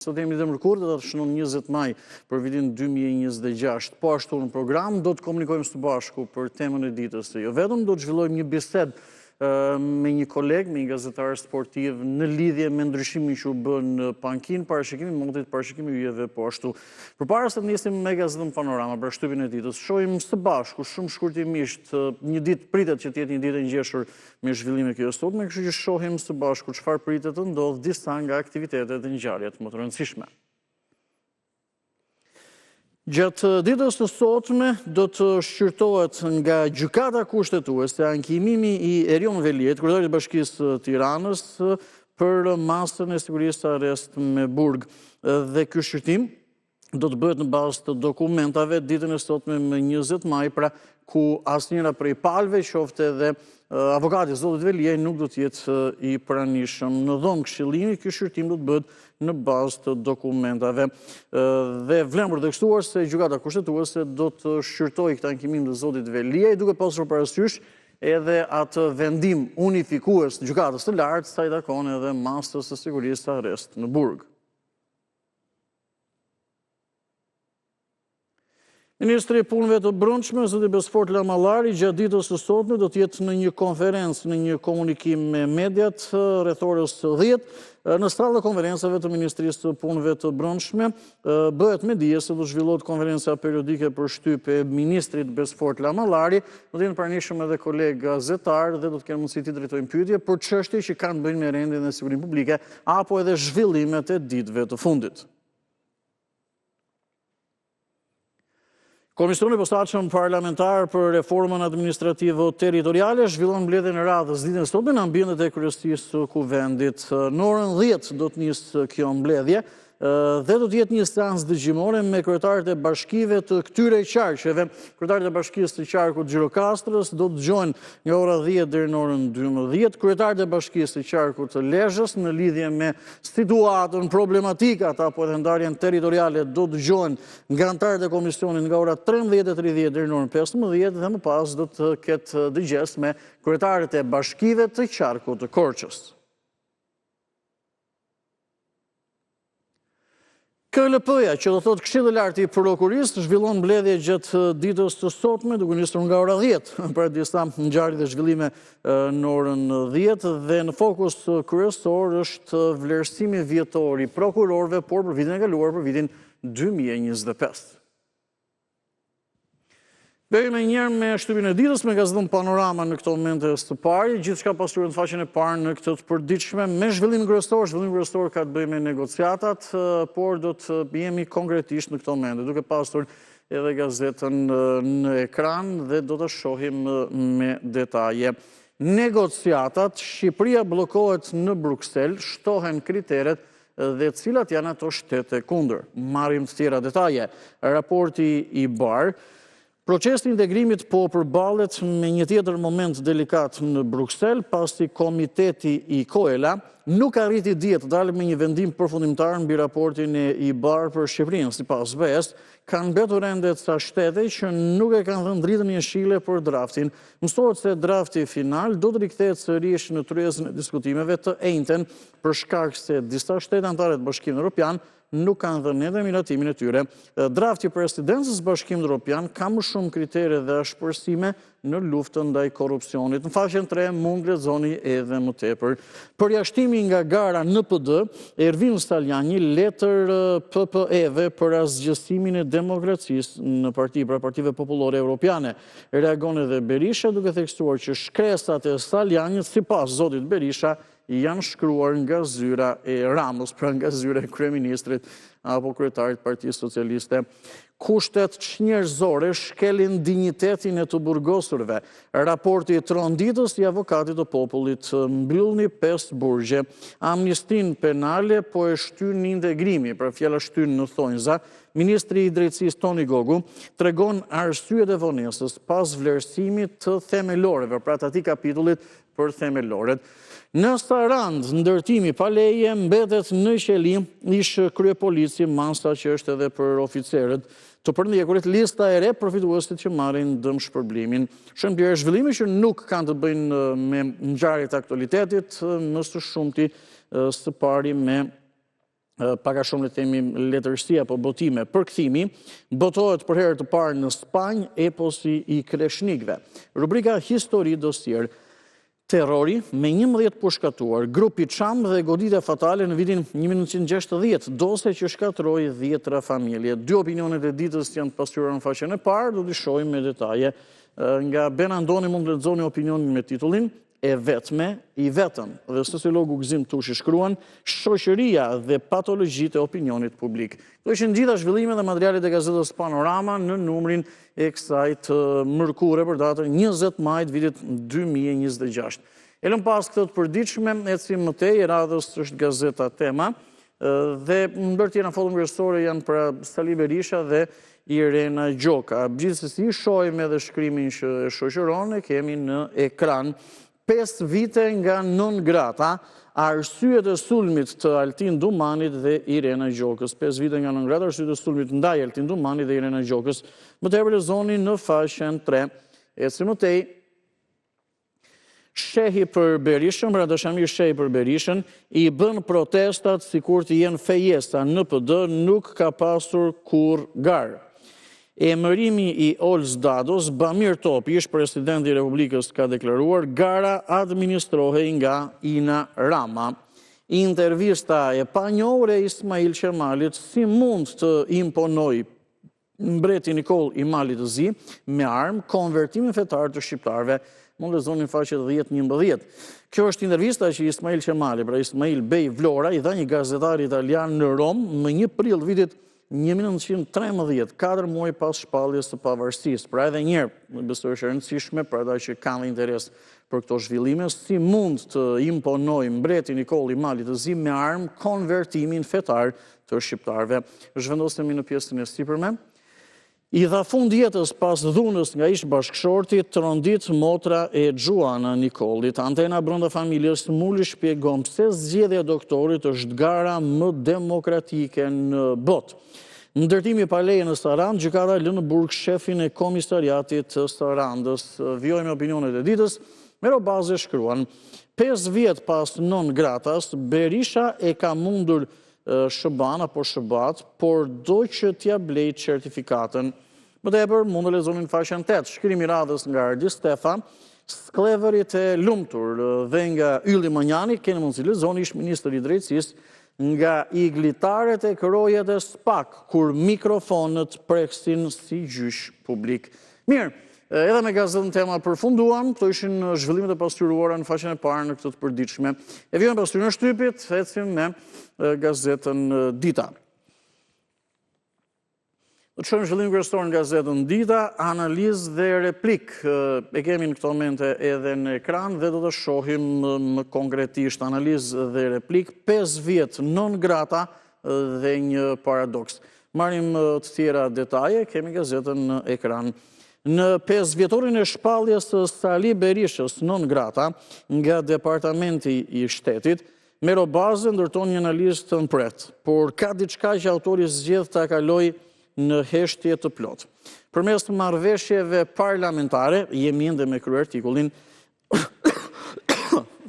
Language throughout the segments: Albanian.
Sot jemi dhe mërkur dhe të shënon 20 maj për vitin 2026. Po ashtu në program do të komunikojmë së bashku për temën e ditës. Jo vetëm do të zhvillojmë një bised me një koleg, me një gazetar sportiv në lidhje me ndryshimin që u bën në Pankin, parashikimi motit, parashikimi ujeve po ashtu. Përpara se të nisim me gazetën Panorama për shtypin e ditës, shohim së bashku shumë shkurtimisht një ditë pritet që të jetë një ditë e ngjeshur me zhvillime kjo sot, me kështu që shohim së bashku çfarë pritet të ndodh disa nga aktivitetet e ngjarjet më të rëndësishme. Gjatë ditës së sotme do të shqyrtohet nga gjykata kushtetuese ankimimi I Erion Veliet, kryetarit të Bashkisë Tiranës, për masën e sigurisë arrest me burg. Dhe ky shqyrtim do të bëhet në bazë të dokumentave ditën e sotme me 20 maj, pra ku asnjëra prej palëve, qoftë edhe avokati zotit Veliaj, nuk do të jetë I pranishëm. Në dhomë këshillimi, ky shqyrtim do të bëhet në bazë të dokumentave. Dhe vlen përtekstuar se gjykata kushtetuese do të shqyrtojë këtë ankimim të zotit Veliaj, duke pasur parasysh edhe atë vendim unifikues të gjykatës së lartë sa I takon edhe masës së sigurisë arrest në burg. Ministri I Punëve të Brendshme, zoti Besfort Lamallari, gjatë ditës së sotme do të jetë në një konferencë, në një komunikim me mediat rreth orës 10. Në sallën e konferencave të Ministrisë të Punëve të Brendshme bëhet me dije se do zhvillohet konferenca periodike për shtypje e ministrit Besfort Lamallari. Do të jenë pranishëm edhe kolegë gazetar dhe do të kenë mundësi të drejtojnë pyetje për çështje që kanë të bëjnë me rendin e sigurinë publike apo edhe zhvillimet e ditëve të fundit. Komisioni I posaçëm parlamentar për reformën administrative territoriale zhvillon mbledhjen e radhës ditën e sotme në ambientet e kryesisë së kuvendit. Në orën 10 do të nisë kjo mbledhje dhe do të jetë një seancë dëgjimore me kryetarët e bashkive të këtyre qarqeve. Kryetarët e bashkisë të qarkut Gjirokastrës do të dëgjojnë nga ora 10 deri në orën 12. Kryetarët e bashkisë të qarkut të Lezhës në lidhje me situatën, problematikat apo edhe ndarjen territoriale do të dëgjojnë nga anëtarët e komisionit nga ora 13:30 deri në orën 15 dhe më pas do të ketë dëgjes me kryetarët e bashkive të qarkut të Korçës. KLP-ja, që do thotë Këshilli I Lartë I Prokurisë, zhvillon mbledhje gjatë ditës së sotme, duke nisur nga ora 10 për disa ngjarje dhe zhvillime në orën 10 dhe në fokus kryesor është vlerësimi vjetor I prokurorëve, por për vitin e kaluar, për vitin 2025. Bëjmë me njerë me shtypin e ditës, me gazetën Panorama në këto momente së pari, gjithçka pasur në faqen e parë në këtë të përditshme, me zhvillim kryesor ka të bëjë me negociatat, por do të jemi konkretisht në këto momente, duke pasur edhe gazetën në ekran dhe do të shohim me detaje. Negociatat, Shqipëria bllokohet në Bruksel, shtohen kriteret dhe cilat janë ato shtete kundër. Marrim të tjera detaje. Raporti I BAR. Procesi I integrimit po përballet me një tjetër moment delikat në Bruksel, pasi Komiteti I COELA nuk arriti dje të dalë me një vendim përfundimtar mbi raportin e I BAR për Shqipërinë. Sipas BE-s, kanë mbetur ende ca shtete që nuk e kanë dhënë dritën jeshile për draftin. Mësohet se drafti final do të rikthehet sërish në tryezën e diskutimeve të njëjtën për shkak se disa shtete anëtare të Bashkimit Evropian nuk kanë dhënë edhe miratimin e tyre. Drafti I presidencës së Bashkimit Evropian ka më shumë kritere dhe ashpërsime në luftën ndaj korrupsionit. Në faqen 3 mund lexoni edhe më tepër. Përjashtimi nga gara NPD, Ervin Staljani, letër PPE-ve për asgjësimin e demokracisë në parti, pra partive popullore evropiane. Reagon edhe Berisha duke theksuar që shkresat e Staljanit, sipas zotit Berisha, janë shkruar nga zyra e Ramës, pra nga zyra e kryeministrit apo kryetarit Partisë Socialiste. Kushtet njerëzore shkelin dinjitetin e të burgosurve. Raporti I tronditës I avokatit të popullit, mbyllni 5 burgje. Amnistin penale po e shtyn në integrimi, pra fjala shtyn në thonjza. Ministri I drejtësisë Toni Gogu tregon arsyet e vonesës pas vlerësimit të themeloreve, pra të atij kapitullit për themeloret. Në Sarand, ndërtimi pa leje mbetet në qeli, ish kryepolici masa që është edhe për oficerët të përndjekurit, lista e re përfituesit që marrin dëmshpërblimin. Shënbjerë zhvillimi që nuk kanë të bëjnë me ngjarjet e aktualitetit, më së shumti së pari me paka shumë le themi letërsia apo botime, përkthimi, botohet për herë të parë në Spanjë eposi i Kreshnikëve. Rubrika Histori dosier, terrori me 11 pushkatuar, grupi Çam dhe goditja fatale në vitin 1960, dose që shkatroi 10 familje. Dy opinionet e ditës janë të pasqyruar në faqen e parë, do t'i shohim me detaje. Nga Ben Andoni mund të lexoni opinionin me titullin E vetme, i vetëm, dhe sociologu Gzim Tushi shkruan shoqëria dhe patologjitë e opinionit publik. Këto ishin gjitha zhvillimet dhe materialet e gazetës Panorama në numrin e kësaj të mërkure për datën 20 maj të vitit 2026. E lëm pas këtë të përditshme, ecim më tej, radhës është gazeta Tema, dhe ndër tjera foton kryesore janë pra Sali Berisha dhe Irena Gjoka. Gjithsesi shohim edhe shkrimin që shoqëron e kemi në ekran. 5 vite nga non grata, arsyet e sulmit të Altin Dumanit dhe Irena Gjokës. 5 vite nga non grata, arsyet e sulmit ndaj Altin Dumanit dhe Irena Gjokës. Më tepër lexoni në faqen 3. Ecim më tej. Shehi për Berishën, pra dashamir shehi për Berishën, i bën protestat sikur të jenë fejesa, NPD nuk ka pasur kur garë. Emërimi i Olz Dados, Bamir Topi, ish presidenti i Republikës, ka deklaruar gara administrohej nga Ina Rama. Intervista e panjohur e Ismail Qemalit si mund të imponoj mbreti Nikol Imalit të Zi me armë konvertimin fetar të shqiptarëve. Mund të lexoni në faqe 10-11. Kjo është intervista që Ismail Qemali, pra Ismail Bej Vlora, i dha një gazetar italian në Rom më 1 prill vitit 1913, 4 muaj pas shpalljes së pavarësisë. Pra edhe njerë, besoj është e rëndësishme për ata që kanë interes për këto zhvillime, si mund të imponoj mbreti Nikol Imalit të Zi me armë konvertimin fetar të shqiptarëve. Zhvendosemi në pjesën e sipërme. I dha fund jetës pas dhunës nga ish bashkëshorti, trondit motra e Gjuana Nikolit. Antena brenda familjes muli shpjegon pse zgjedhja e doktorit është gara më demokratike në botë. Ndërtimi pa leje në Sarandë, gjykata lë në burg shefin e komisariatit të Sarandës. Vjojmë opinionet e ditës, Merobaze shkruan, 5 vjet pas non gratas, Berisha e ka mundur Shëban apo Shëbat, por do që t'ja blej certifikatën. Më tepër, mund të lexoni në faqen 8, shkrimi radhës nga Ardi Stefa, skleverit e lumtur, dhe nga Ylli Manjani, keni mund si lexoni ish ministri i drejtësisë, nga iglitaret e kërojet e SPAK, kur mikrofonët preksin si gjyq publik. Mirë, edhe me gazetën Tema përfunduam, këto ishin zhvillimet e pasqyruara në faqen e parë në këtë të përditshme. E vjen pasqyrën e shtypit, ecim me gazetën Dita. Do të shohim zhvillimin kryesor në gazetën Dita, analizë dhe replik. E kemi në këto momente edhe në ekran dhe do të shohim më konkretisht analizë dhe replik. 5 vjet non grata dhe një paradoks. Marrim të tjera detaje, kemi gazetën në ekran. Në 5 vjetorin e shpalljes së Sali Berishës non grata nga Departamenti i Shtetit, Merobaze ndërton një analizë të mpret, por ka diçka që autori zgjedh ta kaloj në heshtje të plot. Përmes marrëveshjeve parlamentare, jemi ende me kryer artikullin,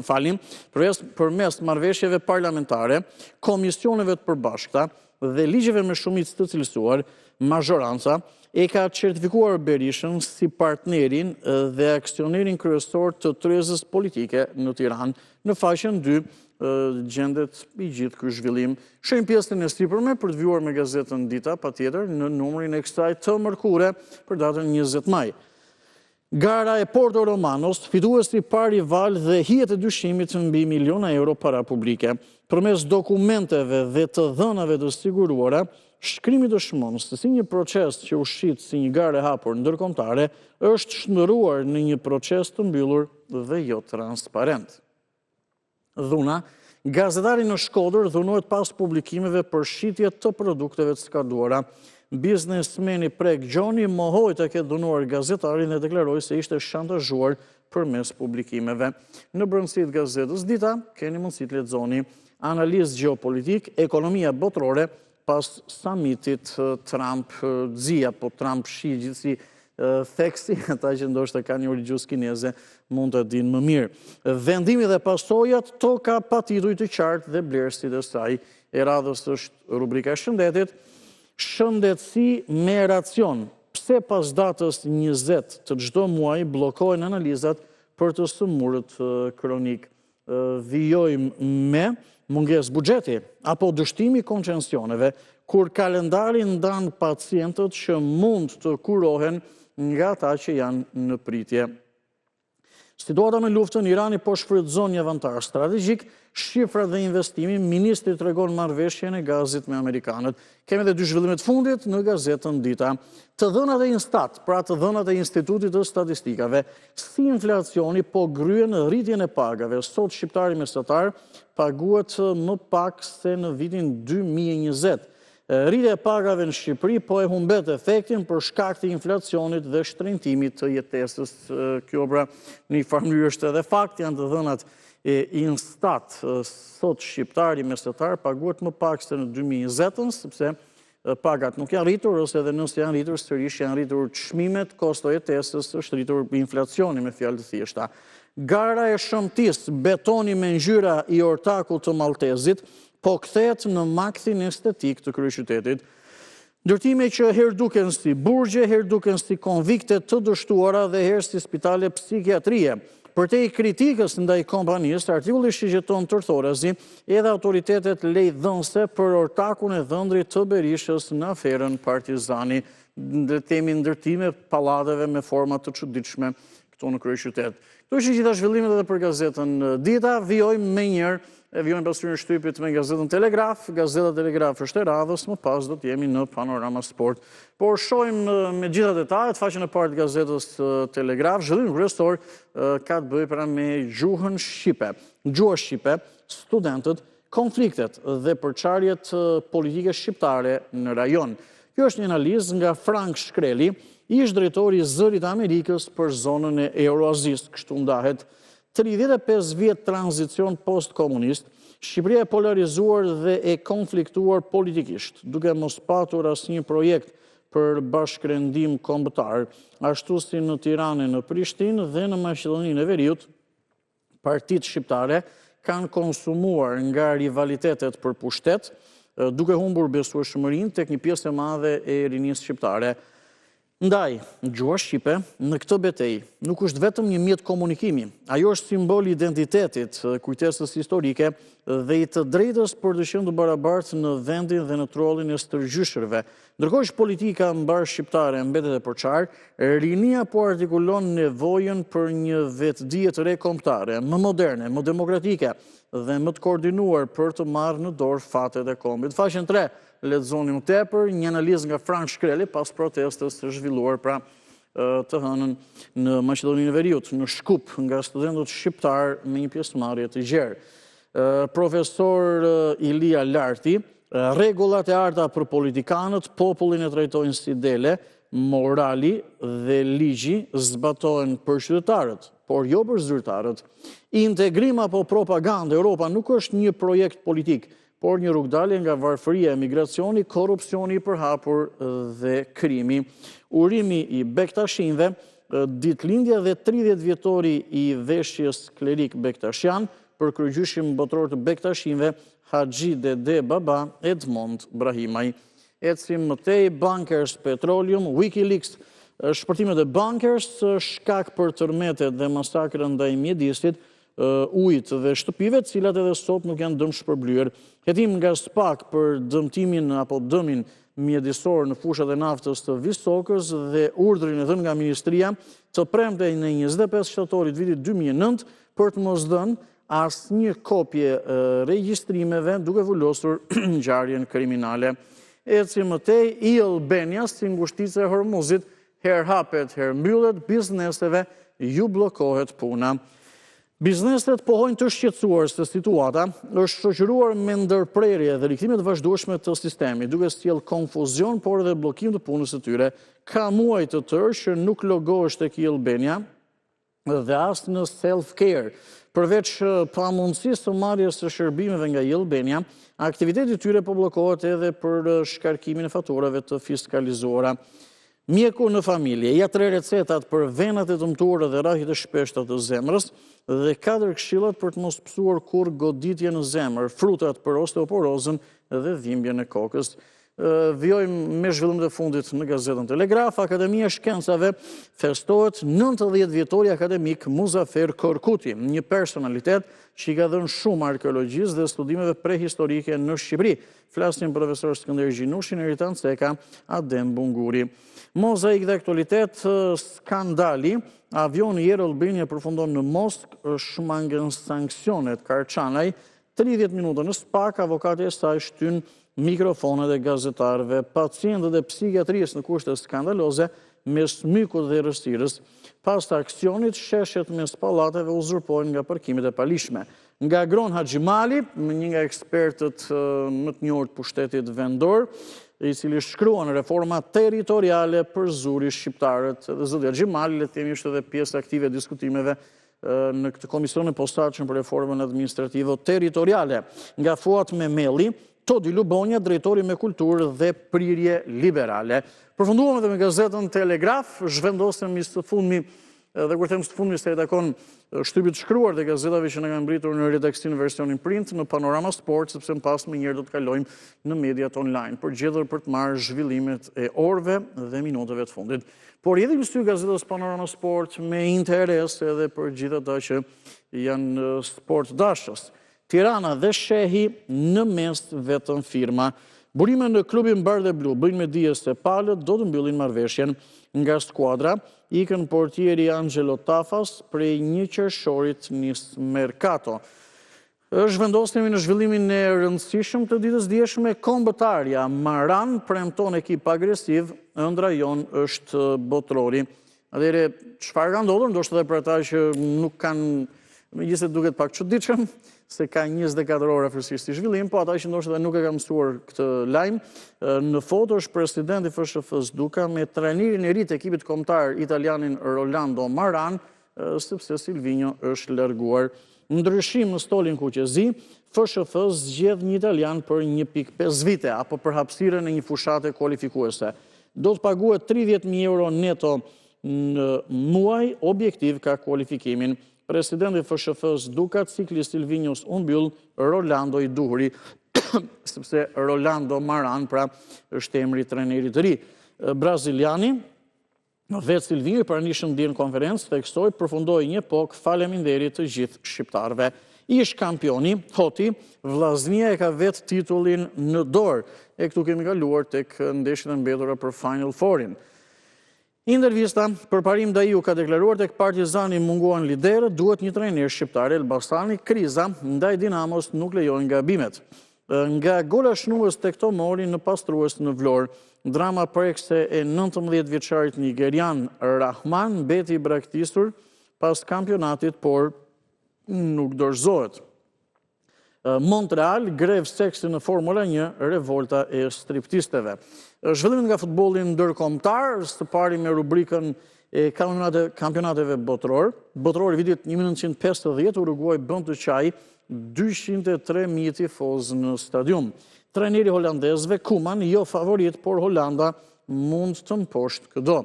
përmes marrëveshjeve parlamentare, komisioneve të përbashkëta dhe ligjeve me shumicë të cilësuar, mazhoranca e ka certifikuar Berishën si partnerin dhe aksionerin kryesor të tryezës politike në Tiranë. Në faqen 2 gjendet i gjithë ky zhvillim. Shohim pjesën e sipërme për të vjuar me gazetën Dita, patjetër në numrin e kësaj të mërkure për datën 20 maj. Gara e Porto Romanos, fituesi pari val dhe hijet e dyshimit mbi miliona euro para publike. Përmes dokumenteve dhe të dhënave të siguruara, shkrimi dëshmon se si një proces që ushqit si një garë e hapur ndërkombëtare është shndërruar në një proces të mbyllur dhe jo transparent. Dhuna, gazetari në Shkodër dhunohet pas publikimeve për shitje të produkteve të skaduara. Biznesmeni Prek Gjoni mohoi të ketë dhunuar gazetarin dhe deklaroi se ishte shantazhuar përmes publikimeve. Në brendësi të gazetës Dita, keni mundësi të lexoni analizë gjeopolitik, ekonomia botërore pas summitit Trump-Xi apo Trump-Xi, gjithsesi theksi, ata që ndoshta kanë një origjus kineze mund të dinë më mirë. Vendimi dhe pasojat, toka pa titull të qartë dhe blerësit e saj e radhës është rubrika e shëndetit. Shëndetësi me racion. Pse pas datës 20 të çdo muaji bllokohen analizat për të sëmurët kronik? Vijojmë me mungesë buxheti apo dështimi koncensioneve, kur kalendari ndan pacientët që mund të kurohen nga ata që janë në pritje. Situata me luftën, Irani po shfrytëzon një avantar strategjik, shifrat dhe investimi, ministri tregon marrëveshjen e gazit me amerikanët. Kemi edhe dy zhvillimet fundit në gazetën Dita. Të dhënat e Instat, pra të dhënat e Institutit të Statistikave, si inflacioni po gryen rritjen e pagave. Sot shqiptari mesatar paguhet më pak se në vitin 2020. Rritja e pagave në Shqipëri po e humbet efektin për shkak të inflacionit dhe shtrenjtimit të jetesës. Kjo pra në një farë mënyrë është edhe fakt, janë të dhënat e Instat. Sot shqiptari mesatar paguhet më pak se në 2020, sepse pagat nuk janë rritur, ose edhe nëse janë rritur, sërish janë rritur çmimet, kosto jetesës, është rritur inflacioni me fjalë të thjeshta. Gara e Shëmtis, betoni me ngjyra i ortakut të Maltezit, po kthehet në makthin estetik të kryeqytetit. Ndërtime që herë duken si burgje, herë duken si konvikte të dështuara dhe herë si spitale psikiatrie. Përtej kritikës ndaj kompanisë, artikulli shigjeton tërthorazi edhe autoritetet lejdhënëse për ortakun e dhëndrit të Berishës në aferën Partizani. Temi ndërtime pallateve me forma të çuditshme këtu në kryeqytet. Këto ishin gjitha zhvillimet edhe për gazetën Dita. Vijojmë me njëherë. Vijojmë pas tyre shtypit me gazetën Telegraf. Gazeta Telegraf është e radhës, më pas do të jemi në Panorama Sport. Por shohim me gjitha detajet, faqen e parë të gazetës Telegraf, zhvillim kryesor ka të bëjë pra me gjuhën shqipe. Gjuha shqipe, studentët, konfliktet dhe përçarjet politike shqiptare në rajon. Kjo është një analizë nga Frank Shkreli, ish drejtori i Zërit të Amerikës për zonën e Euroazisë. Kështu ndahet 35 vjet tranzicion post-komunist, Shqipëria e polarizuar dhe e konfliktuar politikisht, duke mos patur asnjë projekt për bashkërendim kombëtar, ashtu si në Tiranë, në Prishtinë dhe në Maqedoninë e Veriut, partitë shqiptare kanë konsumuar nga rivalitetet për pushtet, duke humbur besueshmërinë tek një pjesë e madhe e rinisë shqiptare. Ndaj, gjuha shqipe në këtë betejë nuk është vetëm një mjet komunikimi, ajo është simbol i identitetit, kujtesës historike dhe i të drejtës për të qenë të barabartë në vendin dhe në trollin e stërgjyshërve. Ndërkohë që politika mbar shqiptare mbetet e përçarë, rinia po artikulon nevojën për një vetdije të re kombëtare, më moderne, më demokratike dhe më të koordinuar për të marrë në dorë fatet e kombit. Faqen 3 lexoni më tepër një analizë nga Frank Shkreli pas protestës së zhvilluar pra të hënën në Maqedoninë e Veriut, në Shkup, nga studentët shqiptar me një pjesëmarrje të gjerë. Profesor Ilia Larti, rregullat e arta për politikanët, popullin e trajtojnë si dele, morali dhe ligji zbatohen për qytetarët, por jo për zyrtarët. Integrim apo propagandë, Europa nuk është një projekt politik, por një rrugdalje nga varfëria, emigracioni, korrupsioni i përhapur dhe krimi. Urimi i Bektashinve, ditëlindja dhe 30 vjetori i veshjes klerik Bektashian, për kryegjyshim botror të Bektashinve, Haxhi Dede Baba Edmond Brahimaj. Ecim mëtej, Bankers Petroleum, Wikileaks, shpërtimet e Bankers, shkak për tërmetet dhe masakrën ndaj mjedisit, ujit dhe shtëpive, cilat edhe sot nuk janë dëm shpërblyer. Hetim nga SPAK për dëmtimin apo dëmin mjedisor në fushat e naftës të Visokës dhe urdhrin e dhënë nga Ministria të premte në 25 shtatorit vitit 2009 për të mos dhënë asnjë kopje regjistrimeve duke vulosur ngjarjen kriminale. Ecim mëtej, i Albania si ngushtica e Hormuzit, her hapet, her mbyllet, bizneseve ju bllokohet puna. Bizneset pohojnë të shqetësuar se situata është shoqëruar me ndërprerje dhe rikthime të vazhdueshme të sistemit, duke sjellë konfuzion por edhe bllokim të punës së tyre. Ka muaj të tërë që nuk logohesh tek Albania dhe as në self-care. Përveç pamundësisë të marrjes së shërbimeve nga Albania, aktiviteti i tyre po bllokohet edhe për shkarkimin e faturave të fiskalizuara. Mjeku në familje, ja 3 recetat për venat e dëmtuara dhe rrahjet e shpeshta të zemrës dhe 4 këshillat për të mos psuar kur goditje në zemër, frutat për osteoporozën dhe dhimbjen e kokës. Vjojmë me zhvillimet e fundit në gazetën Telegraf, Akademia e Shkencave festohet 90 vjetori akademik Muzafer Korkuti, një personalitet që i ka dhënë shumë arkeologjisë dhe studimeve prehistorike në Shqipëri. Flasin profesor Skënder Gjinushi, Eritan Ceka, Adem Bunguri. Mozaik dhe aktualitet, skandali, avioni Air Albania përfundon në Moskë, shmangen sanksionet Karçanaj, 30 minuta në SPAK, avokati e saj shtyn mikrofonet e gazetarëve, pacientët e psikiatrisë në kushte skandaloze, mes smykut dhe rësirës. Pas të aksionit, sheshet mes pallateve uzurpojnë nga parkimet e palishme. Nga Gron Haxhimali, një nga ekspertët më të njohur të pushtetit vendor, i cili shkruan reforma territoriale për zuri shqiptarët. Dhe zotja Haxhimali, le të themi, është edhe pjesë aktive e diskutimeve në këtë komision e posaçëm për reformën administrative territoriale. Nga Fuat Memeli, Todi Lubonja, drejtori me kulturë dhe prirje liberale. Përfunduam edhe me gazetën Telegraf, zhvendosemi së fundmi, dhe kur them së fundmi se e takon shtypit shkruar dhe gazetave që në kanë mbritur në redaksin versionin print, në Panorama Sport, sepse më pas më njërë do të kalojmë në mediat online, përgjedhur për të marrë zhvillimet e orëve dhe minutave të fundit. Por jedhim sty gazetës Panorama Sport me interes edhe për gjithë ata që janë sport dashës. Tirana dhe Shehi në mes vetëm firma. Burime në klubin Bardh dhe Blu bëjnë me dije se palët do të mbyllin marrëveshjen nga skuadra. Ikën portieri Angelo Tafas prej 1 qershorit nis merkato. Zhvendosemi në zhvillimin e rëndësishëm të ditës dieshme, kombëtarja Maran premton ekip agresiv, ëndra jon është botrori. Atëherë, çfarë ka ndodhur, ndoshta edhe për ata që nuk kanë, megjithëse duket pak çuditshëm, se ka 24 orë afërsisht i zhvillim, po ata që ndoshta nuk e kanë mësuar këtë lajm, në foto është presidenti FSHF-s Duka me trajnerin e ri të ekipit kombëtar italianin Rolando Maran, sepse Silvinho është larguar. Ndryshim në stolin kuqezi, FSHF zgjedh një italian për 1.5 vite, apo për hapësirën e një fushate kualifikuese. Do të paguhet 30.000 euro neto në muaj, objektiv ka kualifikimin. Presidenti FSHF-s Duka, cikli Silvinhos u mbyll, Rolando i duhuri, sepse Rolando Maran pra është emri i trajnerit të ri. Braziliani, vetë Silvinho, i pranishëm dje në konferencë, theksoi përfundoi një epokë faleminderit të gjithë shqiptarëve. Ish kampioni, Hoti, vllaznia e ka vetë titullin në dorë. E këtu kemi kaluar tek ndeshjet e mbetura për Final Fourin. Intervista, përparim Daiu ka deklaruar tek Partizani munguan liderët, duhet një trajner shqiptar. Elbasani, kriza ndaj Dinamos nuk lejojnë gabimet. Nga gola shnues tek Tomori në Pastrues në Vlorë, drama prekse e 19 vjeçarit nigerian Rahman mbeti i braktisur pas kampionatit, por nuk dorëzohet. Montreal, grev seksi në Formula 1, revolta e striptisteve. Zhvillimin nga futbollin ndërkombëtar, së pari me rubrikën e kampionateve botror. Botror i vitit 1950, Uruguay bën të qaj 203.000 tifoz në stadium. Trajneri holandezve, Koeman, jo favorit, por Holanda mund të mposhtë këdo.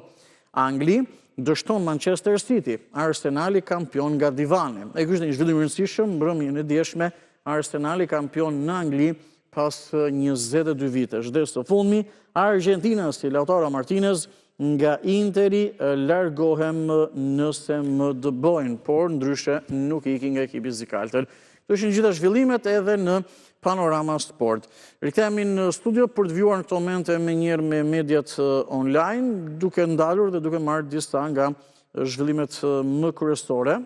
Angli dështon Manchester City, Arsenali kampion nga divani. E kështë një zhvillim rëndësishëm, mbrëmjen e dieshme, Arsenali kampion në Angli pas 22 vitesh. Dhe së fundmi, Argentina si Lautaro Martinez nga Interi largohem nëse më dëbojnë, por ndryshe nuk iki nga ekipi Zikaltër. Të ishin gjitha zhvillimet edhe në Panorama Sport. Rikthehemi në studio për të vjuar në këto momente me njërë me mediat online, duke ndalur dhe duke marrë disa nga zhvillimet më kryesore.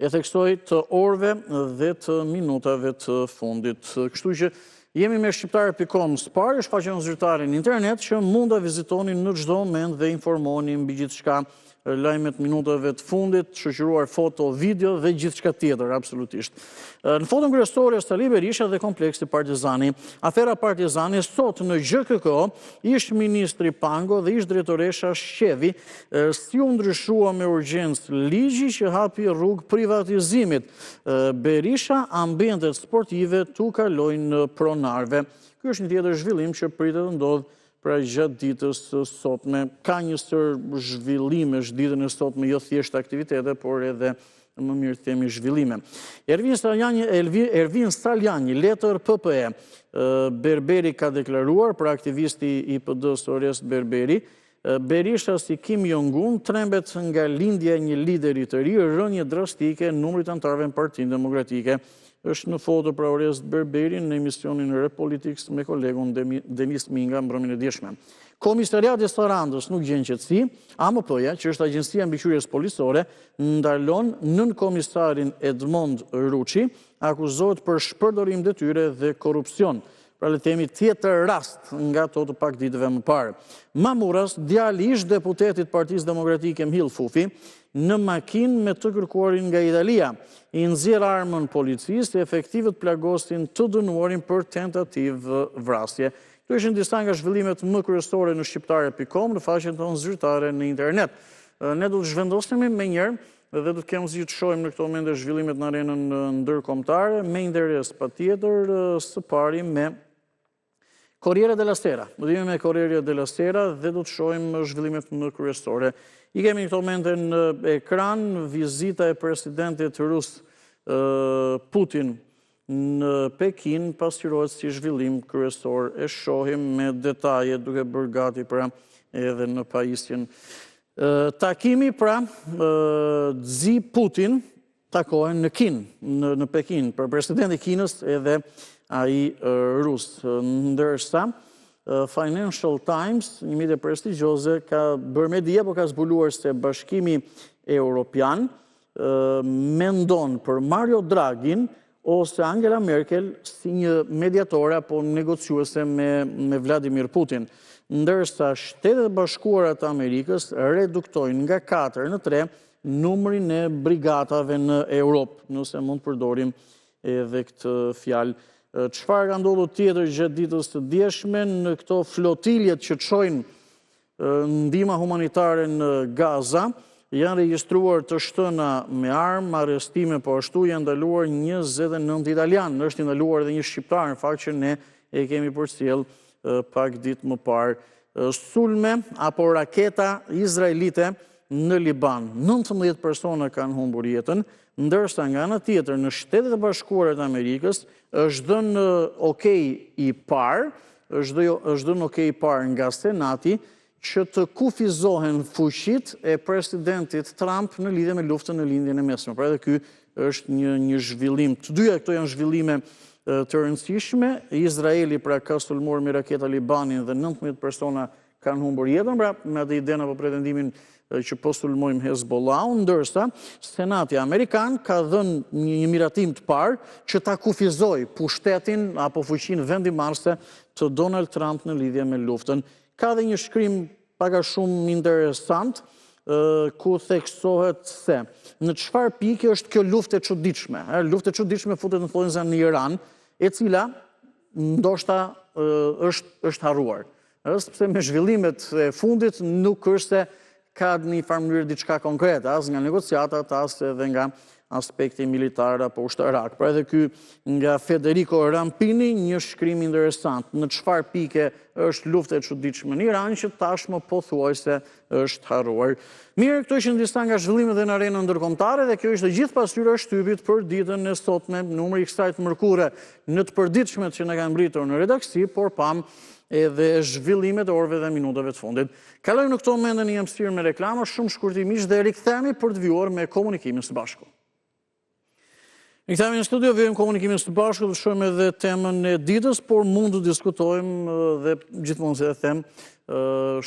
E theksoj të orëve dhe të minutave të fundit. Kështu që jemi me shqiptar.com Spar, është faqen zyrtare në internet që mund të vizitoni në çdo moment dhe informoni mbi gjithçka, lajmet minutave të fundit, shoqëruar foto, video dhe gjithçka tjetër, absolutisht. Në foton kryesore Sali Berisha dhe kompleksi Partizani. Afera Partizani sot në GKK, ish ministri Pango dhe ish drejtoresha Shqevi si u ndryshua me urgjencë ligji që hapi rrugë privatizimit. Berisha ambientet sportive tu kalojnë pronarve. Ky është një tjetër zhvillim që pritet të ndodhë pra gjatë ditës sotme. Ka një sër zhvillime, ditën e sotme, jo thjesht aktivitete, por edhe më mirë të themi zhvillime. Ervin Staljani, letër PPE, Berberi ka deklaruar, pra aktivisti i PD-s Orest Berberi, Berisha si Kim Jong-un trembet nga lindja një lideri të ri, rënje drastike në numrit anëtarëve në Partinë Demokratike. Është në foto pra Orest Berberi në emisionin Repolitics me kolegun Denis Minga mbrëmjen e dieshme. Komisariati i Sarandës nuk gjen qetësi, AMP-ja, që është Agjencia Mbikëqyrjes Policore, ndalon nën komisarin Edmond Ruçi, akuzohet për shpërdorim detyre dhe korrupsion. Pra le themi tjetër rast nga ato të pak ditëve më parë. Mamuras, djali ish deputetit Partisë Demokratike Mhill Fufi, në makinë me të kërkuarin nga Italia, i nxjerr armën policisë e efektivët plagosin të dënuarin për tentativë vrasje. Këto ishin disa nga zhvillimet më kryesore në shqiptare.com në faqen tonë zyrtare në internet. Ne do të zhvendosemi me njërë dhe do të kemi zi të shohim në këto momente zhvillimet në arenën ndërkombëtare me interes patjetër së pari me Corriere della Sera. Do të jemi me Corriere della Sera dhe do të shohim zhvillimet më kryesore. I kemi në këto momente në ekran vizita e presidentit rus Putin në Pekin pasqyrohet si zhvillim kryesor. E shohim me detaje duke bërë gati pra edhe në pajisjen. Takimi pra Xi Putin takohen në Kinë, në Pekin, për presidenti Kinës edhe ai rus. Ndërsa Financial Times, një media prestigjioze, ka bërë media, por ka zbuluar se Bashkimi Evropian mendon për Mario Draghin ose Angela Merkel si një mediatore apo negociuese me Vladimir Putin. Ndërsa Shtetet e Bashkuara të Amerikës reduktojnë nga 4 në 3 numrin e brigatave në Europë, nëse mund të përdorim edhe këtë fjalë. Çfarë ka ndodhur tjetër gjatë ditës së dieshme në këto flotiljet që çojnë ndihmë humanitare në Gaza? Janë regjistruar të shtëna me armë, arrestime, po ashtu janë ndaluar 29 italianë. Është ndaluar edhe një shqiptar, në fakt që ne e kemi përcjell pak ditë më parë. Sulme apo raketa izraelite në Liban. 19 persona kanë humbur jetën, ndërsa nga ana tjetër në Shtetet e Bashkuara të Amerikës është dhënë okej i parë, është dhënë okej i parë nga Senati që të kufizohen fuqitë e presidentit Trump në lidhje me luftën në lindjen e mesme. Pra edhe ky është një zhvillim. Të dyja këto janë zhvillime të rëndësishme. Izraeli pra ka sulmuar me raketa Libanin dhe 19 persona kanë humbur jetën, pra me atë idenë apo pretendimin që po sulmojmë Hezbollahun, ndërsa Senati Amerikan ka dhënë një miratim të parë që ta kufizoj pushtetin apo fuqinë vendimarrëse të Donald Trump në lidhje me luftën. Ka dhe një shkrim pak a shumë interesant ku theksohet se në çfarë pike është kjo luftë e çuditshme. Luftë e çuditshme futet në thonjza në Iran, e cila ndoshta është harruar. Sepse me zhvillimet e fundit nuk është se ka në një farë mënyrë diçka konkrete, as nga negociatat, as edhe nga aspekti militar apo ushtarak. Pra edhe ky nga Federico Rampini, një shkrim interesant. Në çfarë pike është lufta e çuditshme në Iran që tashmë pothuajse është harruar. Mirë, këto ishin disa nga zhvillimet në arenën ndërkombëtare dhe kjo ishte gjithë pasyra e shtypit për ditën e sotme, numri i kësaj të mërkure në të përditshmet që na kanë mbritur në redaksi, por pam edhe zhvillimet e orëve dhe minutave të fundit. Kalojmë në këto momente në një mësirë me reklama, shumë shkurtimisht dhe rikthehemi për të vjuar me komunikimin së bashku. Rikthehemi në studio, vijmë komunikimin së bashku, të shohim edhe temën e ditës, por mund të diskutojmë dhe gjithmonë se e them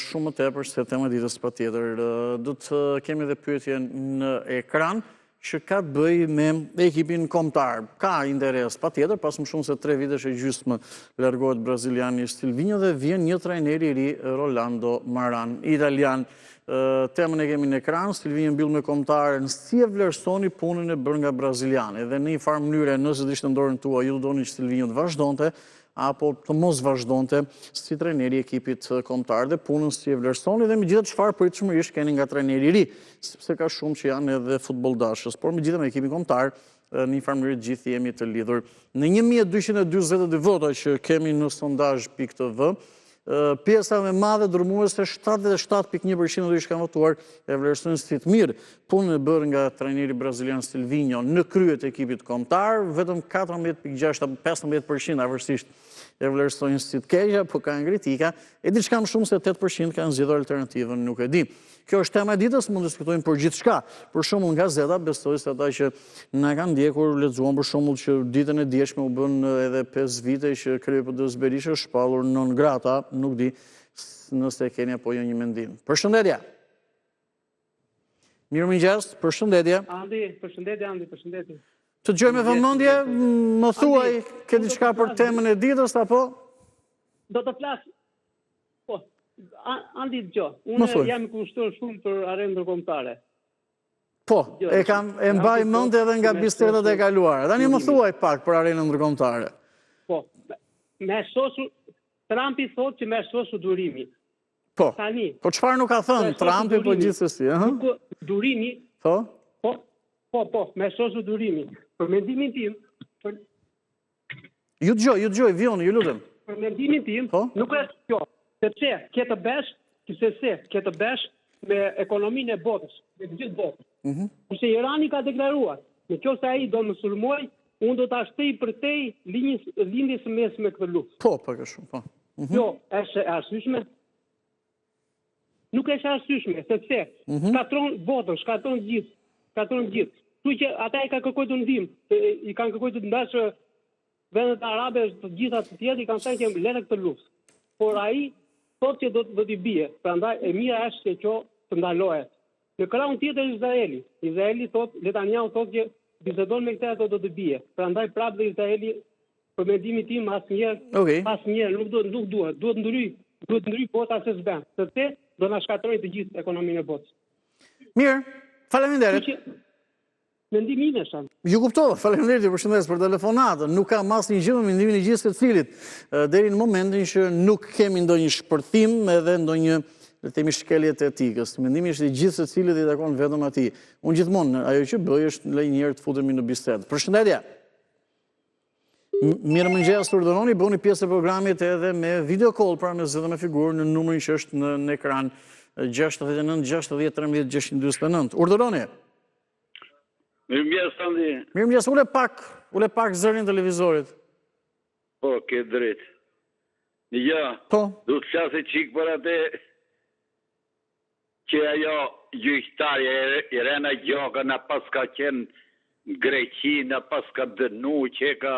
shumë më tepër se tema e ditës patjetër. Do të kemi edhe pyetje në ekran që ka të bëjë me ekipin kombëtar. Ka interes patjetër, pas më shumë se 3 vitesh e gjysmë largohet braziliani Silvinho dhe vjen një trajner i ri, Rolando Maran, italian. Temën e kemi në ekran, Silvinho mbyll me kombëtarën, si e vlerësoni punën e bërë nga braziliani dhe në një farë mënyre nëse ishte në dorën tuaj, ju doni që Silvinho të vazhdonte apo të mos vazhdonte si trajneri i ekipit kombëtar dhe punën si e vlerësoni dhe megjithatë çfarë pritshmërish keni nga trajneri i ri, sepse ka shumë që janë edhe futbolldashës, por megjithatë me ekipin kombëtar në një farë mënyrë gjithë jemi të lidhur. Në 1242 vota që kemi në sondazh.tv, pjesa me madhe dërmuese 77.1% do ishka votuar e vlerësojnë si të mirë. Punën e bërë nga trajneri brazilian Silvinho në kryet e ekipit kombëtar, vetëm 14.6-15% avërsisht e vlerësojnë si të keqja, po kanë kritika, e diçka më shumë se 8% kanë zgjedhur alternativën, nuk e di. Kjo është tema e ditës, mund të diskutojmë për gjithçka. Për shembull, gazeta besoj se ata që na kanë ndjekur lexuan për shembull që ditën e dieshme u bën edhe 5 vite që KPD-s Berisha është shpallur non grata, nuk di nëse keni apo jo një mendim. Përshëndetje. Mirëmëngjes, përshëndetje. Andi, përshëndetje. Të dëgjoj me vëmendje, më thuaj, ke diçka për temën e ditës apo? Do të flas. Po, Andi dëgjoj. Unë jam i kushtuar shumë për arenën ndërkombëtare. Po, e mbaj mend edhe nga bisedat e kaluara. Tani më thuaj pak për arenën ndërkombëtare. Po, me shosu Trumpi thotë që me shosu durimi. Po. Po çfarë nuk ka thënë Trumpi po gjithsesi, ëh? Durimi. Po. Po, me shosu durimi. Për mendimin tim, Ju dëgjoj, vjoni, ju lutem. Për mendimin tim, nuk është kjo, sepse ke të besh me ekonominë e botës, me të gjithë botës. Kurse Irani ka deklaruar, në kjo se ai do më sulmoj, unë do ta shtej për te lindjes së mesme këtë luftë. Po, pak a shumë, po. Jo, është e arsyeshme? Nuk është e arsyeshme, sepse shkatron botën, shkatron gjithë. Tu që ata i ka kërkuar të ndihmë, i kanë kërkuar të ndashë vendet arabe, të gjitha të tjerë i kanë thënë që le këtë luftë. Por ai thotë që do t'i bie. Prandaj e mira është që kjo të ndalohet. Në krahun tjetër Izraeli. Izraeli thotë, Netanyahu thotë që bisedon me këtë ato do të bie. Prandaj prapë dhe Izraeli, për mendimin tim, asnjëherë nuk duhet. Duhet ndryj bota se s'bën. Sepse do na shkatërrojë të gjithë ekonominë e botës. Mirë, faleminderit. Mendimi im është. Ju kuptova, faleminderit, ju përshëndes për telefonatën. Nuk kam asnjë gjë me mendimin e gjithë secilit. Deri në momentin që nuk kemi ndonjë shpërthim edhe ndonjë, le të themi, shkelje të etikës. Mendimi është i gjithë secilit i takon vetëm atij. Unë gjithmonë ajo që bëj është lej një herë të futemi në bisedë. Përshëndetje. Mirëmëngjes, urdhëroni bëni pjesë e programit edhe me video call, pra me zë dhe me figurë në numrin që është në ekran 69 60 13 649. Urdhëroni. Mirëmëngjes, Andi. Mirëmëngjes, ule pak zërin televizorit. Po, ke drejt. Ja, du të qasë qikë për atë që ajo gjyqtarja Irena Gjoka në pas ka qenë në Greqi, në pas ka dënu që ka...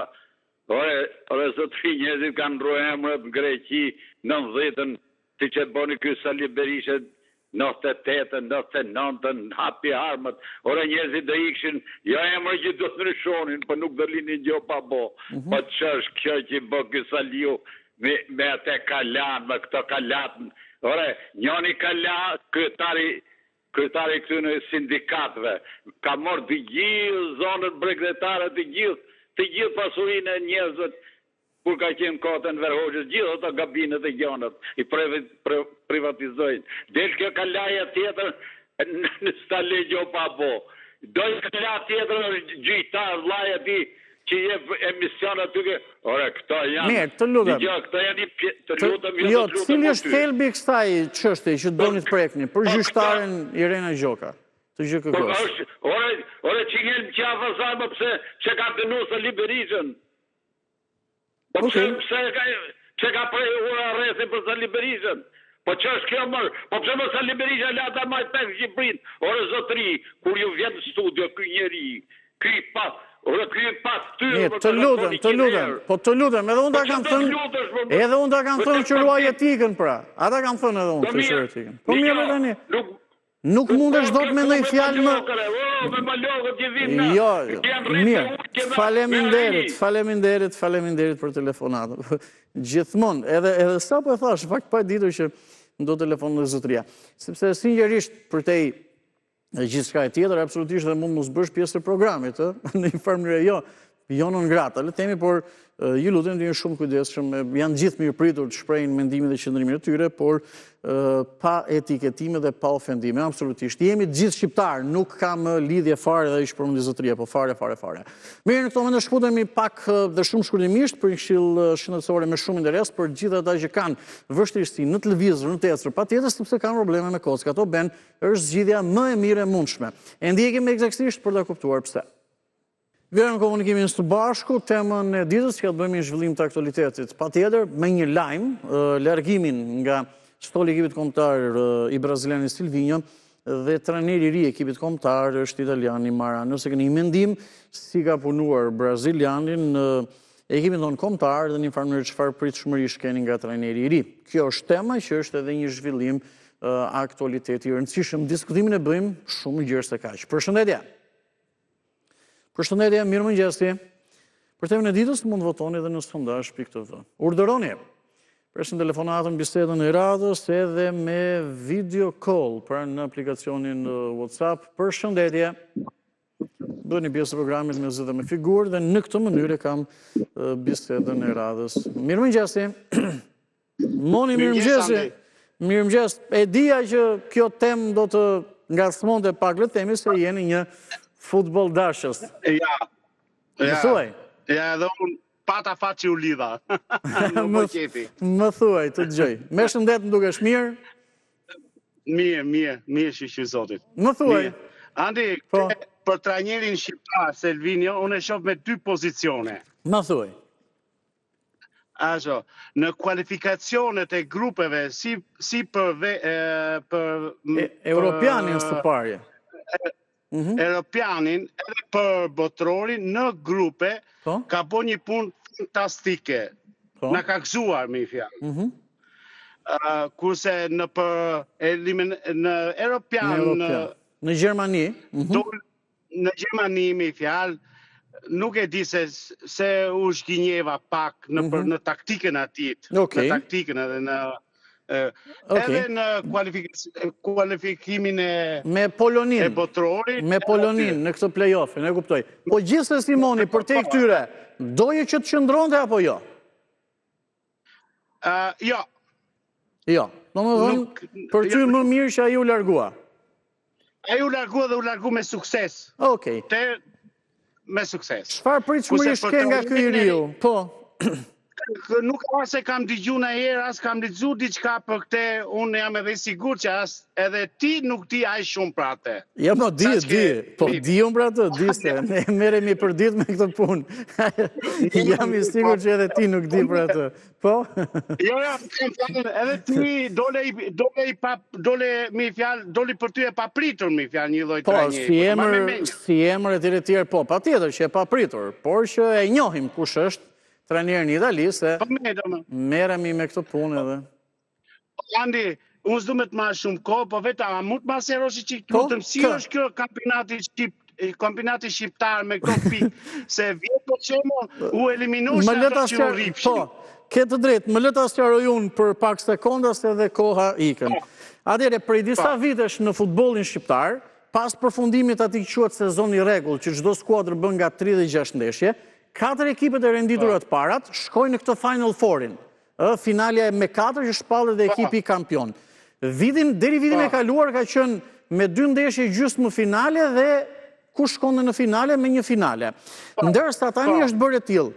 Ore, zotëri njëzit kanë ndru emrët në Greqi 90-ën, si që boni kjo Sali Berisha 98-ën, 99-ën, hapi armët. Ore, njëzit dhe ikshin, jo emrë që do të nëshonin, për nuk dhe linin gjo pa bo. Po që është kjo që bë kjo Saliu me atë kalan, me këto kalatën. Ore, njoni kalan, kryetari këtyne sindikatve, ka morë të gjithë zonën bregdetare, të gjithë pasurinë e njerëzët, kur ka qenë kotën Verhoxhës, gjithë ato gabinet e gjonët, i privatizojnë. Del kjo kalaja tjetër, në stale gjo pa bo. Dojnë kalaja tjetër, gjyqtar, vlaja ti, që je emisionat të ke... Ore, këto janë... Mirë, të lutem. Këto janë të lutem... Jo, cili është thelbi kësaj çështje që doni të prekni, për gjyqtaren Irena Gjoka? Të gjë kërkos. Ore, që njëllë qafa sajma pëse që ka dënu Sali Berishën. Po pëse ka prej ura arresin për Sali Berishën. Po që është kjo mërë? Po pëse më Sali Berisha lata majtë për Shqipërinë? Ore, zotëri, kur ju vjetë studio, këj njeri, këj pas... Të lutem, po të lutem, edhe unë ta kam thënë që ruaj etikën pra. Ata kam thënë edhe unë që ruaj etikën. Po mirë tani. Nuk mundesh dot me ndonjë fjalë më. Jo, mirë. Faleminderit për telefonatën. Gjithmonë, edhe sapo e thash, fakt pa ditur që do telefonon dhe zotëria. Sepse sinqerisht për te gjithçka e tjetër, absolutisht dhe mund mos bësh pjesë të programit, në një farë mënyrë jo. jo non grata, le themi, por ju lutem të jeni shumë kujdesshëm, janë gjithë mirëpritur të shprehin mendimin dhe qëndrimin e tyre, por pa etiketime dhe pa ofendime, absolutisht. Jemi gjithë shqiptar, nuk kam lidhje fare dhe ish përmendi zotëria, po fare. Mirë, në këto momente shkputemi pak dhe shumë shkurtimisht për një këshill shëndetësore me shumë interes për gjithë ata që kanë vështirësi në televizor, në teatr, patjetër sepse kanë probleme me kockë. Ato është zgjidhja më e mirë e mundshme. E ndjekim eksaktësisht për ta kuptuar pse. Vjerë në komunikimin së bashku, temën e ditës që të bëjmë një zhvillim të aktualitetit. Patjetër, me një lajm, largimin nga stoli ekipit kombëtar i brazilianit Silvinho dhe trajneri i ri ekipit kombëtar është italiani Mara. Nëse keni mendim si ka punuar brazilianin në ekipin tonë kombëtar dhe në një farë mënyrë çfarë pritshmërish keni nga trajneri i ri. Kjo është tema që është edhe një zhvillim aktualiteti i rëndësishëm. Diskutimin e bëjmë shumë gjerë se kaq. Përshëndetje, mirëmëngjesi. Për temën e ditës mund të votoni edhe në sondazh.tv. Urdhëroni presin telefonatën, bisedën e radhës edhe me video call pra në aplikacionin WhatsApp. Përshëndetje. Bëni pjesë të programit me zë dhe me figurë dhe në këtë mënyrë kam bisedën e radhës. Mirëmëngjesi. Moni, mirëmëngjesi. Mirëmëngjes. E dija që kjo temë do të ngacmonte pak, le të themi se jeni një futboll dashës. Ja. Thuaj. Ja, edhe unë pata fat që u lidha. Më qefi. Më thuaj, të dëgjoj. Me shëndet më dukesh mirë? Mirë shiqy zotit. Më thuaj. Andi, për trajnerin shqiptar Silvinho, unë e shoh me dy pozicione. Më thuaj. Ashtu, në kualifikacionet e grupeve si për Europianin së parje. Europianin edhe për botrorin në grupe ka bo një punë fantastike. Na ka gëzuar me i fjalë. Kurse në Europian në Gjermani, në Gjermani me i fjalë nuk e di se u shginjeva pak në taktikën atit. Në taktikën edhe në edhe në kualifikimin e botrorit. Me Polonin në këtë play-offin, e kuptoj. Po gjithse Simoni, për te këtyre, doje që të qëndronte apo jo? Jo. Jo. Do më dhënë, për ty më mirë që a ju largua? A ju largua dhe u largu me sukses. Okej. Me sukses. Çfarë pritshmërish ke nga ky i riu? Po. Nuk as e kam dëgjuar ndonjëherë, as kam lexuar diçka për këtë, unë jam edhe i sigurt që as edhe ti nuk di aq shumë për atë. Jo, po di. Po di unë për atë, di se ne merremi për ditë me këtë punë. Jam i sigurt që edhe ti nuk di për atë. Po? Jo, edhe ti dole me fjalë, doli për ty e papritur me fjalë një lloj trajneri. Po, si emër e tjerë, po, patjetër që e papritur, por që e njohim kush është trajneri në Itali, se merremi me këtë punë edhe. Andi, unë s'du me të marrë shumë kohë, po vetë, a mund të maseroshi që lutëm, si është kjo kampionati shqiptar me këto pikë, se vjetë po qemo u eliminush në ato që u ripshin. Po, ke të drejtë, më letë asqaroj unë për pak sekonda se dhe koha ikën. Atere, prej disa vitesh në futbollin shqiptar, pas përfundimit ati quhet sezoni rregull, që çdo skuadër bën nga 36 ndeshje, 4 ekipet e renditurat parat shkojnë në këtë Final Fourin. Finalja me 4 që shpallet dhe ekipi kampion. Deri vitin e kaluar ka qenë me 2 ndeshje gjysmë finale dhe ku shkonde në finale me 1 finale. Ndërsa tani është bërë e tillë.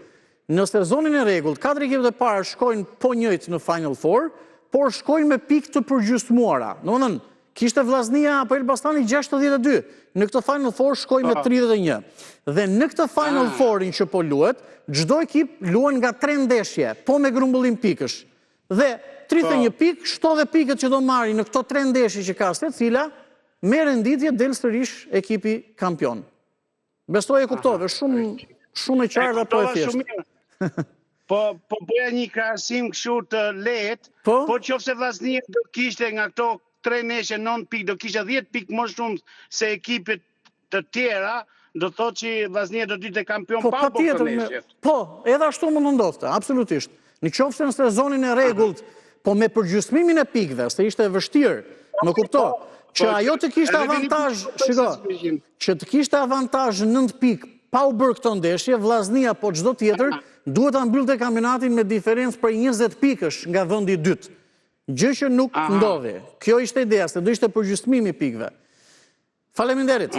Në sezonin e rregullt, 4 ekipet e para shkojnë po njëjtë në Final Four, por shkojnë me pikë të përgjysmuara. Domethënë, kishte Vllaznia apo Elbastani 62. Në këtë Final Four shkoi me 31. Dhe në këtë Final Fourin që po luhet, çdo ekip luan nga 3 ndeshje, po me grumbullim pikësh. Dhe 31 pikë, shto dhe pikët që do marrin në këto 3 ndeshje që ka secila, me renditje del sërish ekipi kampion. Besoj e kuptove, shumë e qartë apo e thjeshtë. Po bëja një krahasim kështu të lehtë, po qofse Vllaznia do kishte nga këto 3 ndeshje 9 pikë, do kishte 10 pikë më shumë se ekipet të tjera, do thotë që Vllaznia do të ishte kampion pa bërë ndeshjet. Po, edhe ashtu mund të ndodhte, absolutisht. Në qofse në sezonin e rregullt, po me përgjysmimin e pikëve, se ishte vështirë, më kupto, që ajo të kishte avantazh, shiko, që të kishte avantazh 9 pikë pa u bërë këto ndeshje, Vllaznia po çdo tjetër duhet ta mbyllte kampionatin me diferencë për 20 pikësh nga vendi i dytë. Gjë që nuk ndodhi. Kjo ishte ideja, se do ishte përgjystmimi i pikëve. Faleminderit.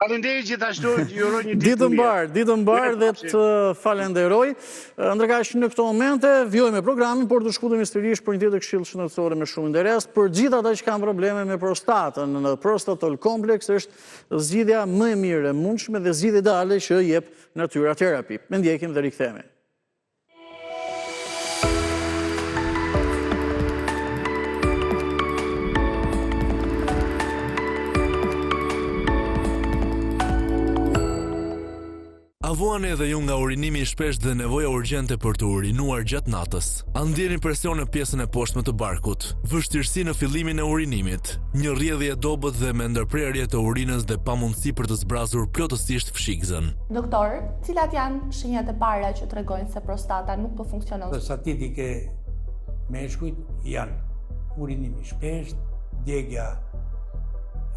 Faleminderit gjithashtu, ju uroj një ditë mbar dhe të falenderoj. Ndërkaq në këto momente vjojmë programin, por të shkutemi sërish për një tjetër këshill shëndetësore me shumë interes. Për gjithë ata që kanë probleme me prostatën, në prostatol kompleks është zgjidhja më e mirë e mundshme dhe zgjidhja ideale që jep Natyra Terapi. Ne ndjekim dhe rikthehemi. A vuani edhe ju nga urinimi i shpeshtë dhe nevoja urgjente për të urinuar gjatë natës? A ndjeni presion në pjesën e poshtme të barkut? Vështirësi në fillimin e urinimit? Një rrjedhje e dobët dhe me ndërprerje të urinës dhe pamundësi për të zbrazur plotësisht fshikzën? Doktor, cilat janë shenjat e para që tregojnë se prostata nuk po funksionon? Prostatitike meshkujt janë urinimi i shpeshtë, djegja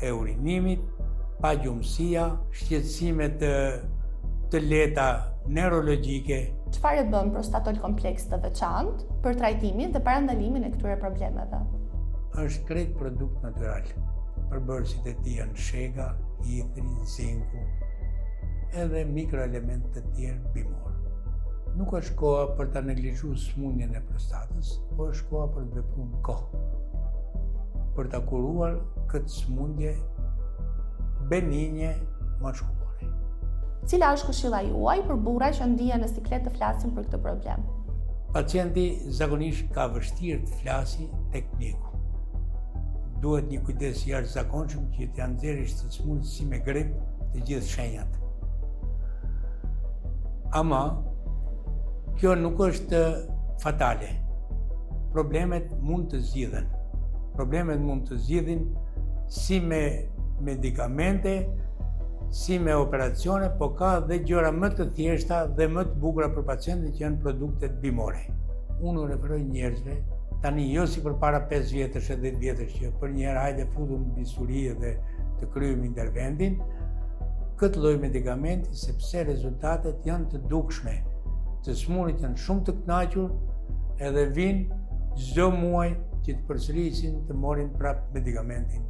e urinimit, pagjumësia, shqetësime të leta neurologjike. Çfarë bën prostatol kompleks të veçantë për trajtimin dhe parandalimin e këtyre problemeve? Është krejt produkt natyral. Përbërësit e tij janë shega, hidri, zinku, edhe mikroelementë të tjerë bimor. Nuk është koha për ta neglizhuar smundjen e prostatës, por është koha për të vepruar në kohë. Për ta kuruar këtë smundje benigne mashkullore. Cila është këshilla juaj për burra që ndihen në siklet të flasin për këtë problem? Pacienti zakonisht ka vështirë të flasi tek mjeku. Duhet një kujdes jashtëzakonshëm që t'ia nxjerrësh të smundës si me grip të gjithë shenjat. Ama kjo nuk është fatale. Problemet mund të zgjidhen. Problemet mund të zgjidhin si me medikamente, si me operacione, po ka dhe gjëra më të thjeshta dhe më të bukura për pacientin që janë produktet bimore. Unë referoj njerëzve, tani jo si për para 5 vjetësh e 10 vjetësh që për njerë hajde futur në bisuri dhe të kryejmë interventin, këtë lloj medikamenti sepse rezultatet janë të dukshme. Të smunit janë shumë të kënaqur edhe vinë çdo muaj që të përsërisin të morin prap medikamentin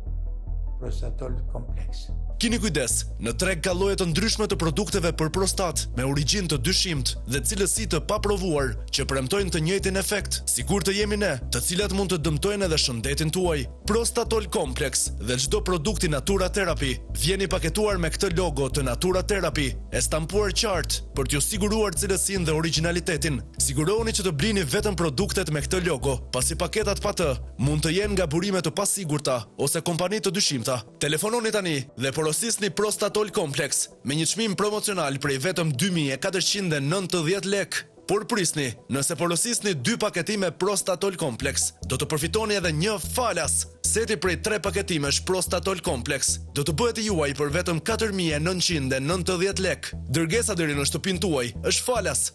prostatol kompleks. Kini kujdes, në treg ka lloje të ndryshme të produkteve për prostat, me origjinë të dyshimt dhe cilësi të paprovuar që premtojnë të njëjtin efekt, sikur të jemi ne, të cilat mund të dëmtojnë edhe shëndetin tuaj. Prostatol Complex dhe çdo produkti Natura Therapy vjen i paketuar me këtë logo të Natura Therapy, e stampuar qartë për t'ju siguruar cilësinë dhe origjinalitetin. Sigurohuni që të blini vetëm produktet me këtë logo, pasi paketat pa të mund të jenë nga burime të pasigurta ose kompani të dyshimta. Telefononi tani dhe porosisni Prostatol Complex me një çmim promocional prej vetëm 2490 lek. Por prisni, nëse porosisni 2 paketime Prostatol Complex, do të përfitoni edhe një falas. Seti prej 3 paketimesh Prostatol Complex do të bëhet i juaj për vetëm 4990 lek. Dërgesa deri në shtëpinë tuaj është falas.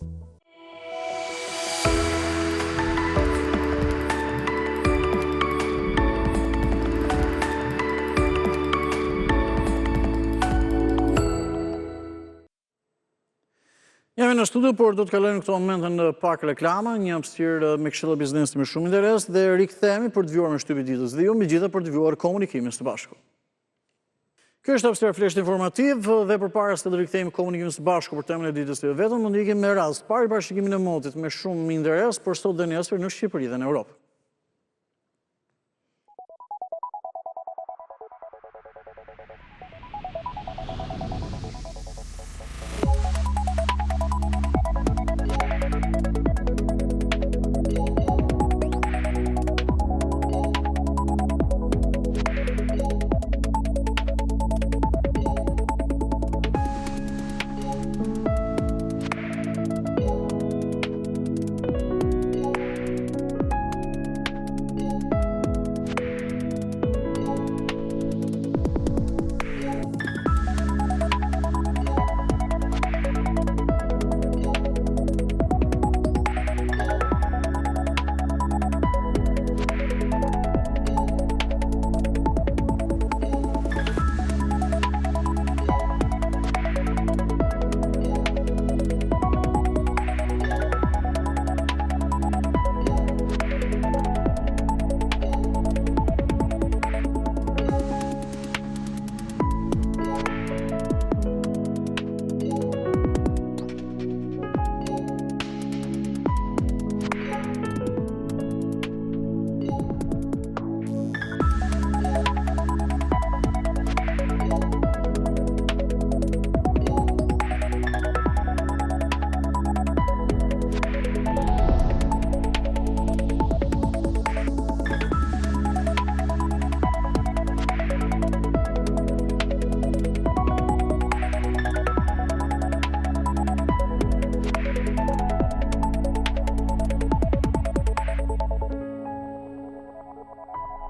Jemi në studio, por do të kalojmë në këto momente në pak reklama, një hapësirë me këshilla biznesi me shumë interes dhe rikthehemi për të vjuar me shtypin e ditës dhe ju megjithatë për të vjuar komunikimin së bashku. Kjo është hapësira flesh informativ dhe përpara se të rikthehemi komunikimin së bashku për temën e ditës së vetëm, do ndiqim me rast parë parashikimin e motit me shumë interes për sot dhe nesër në Shqipëri dhe në Europë.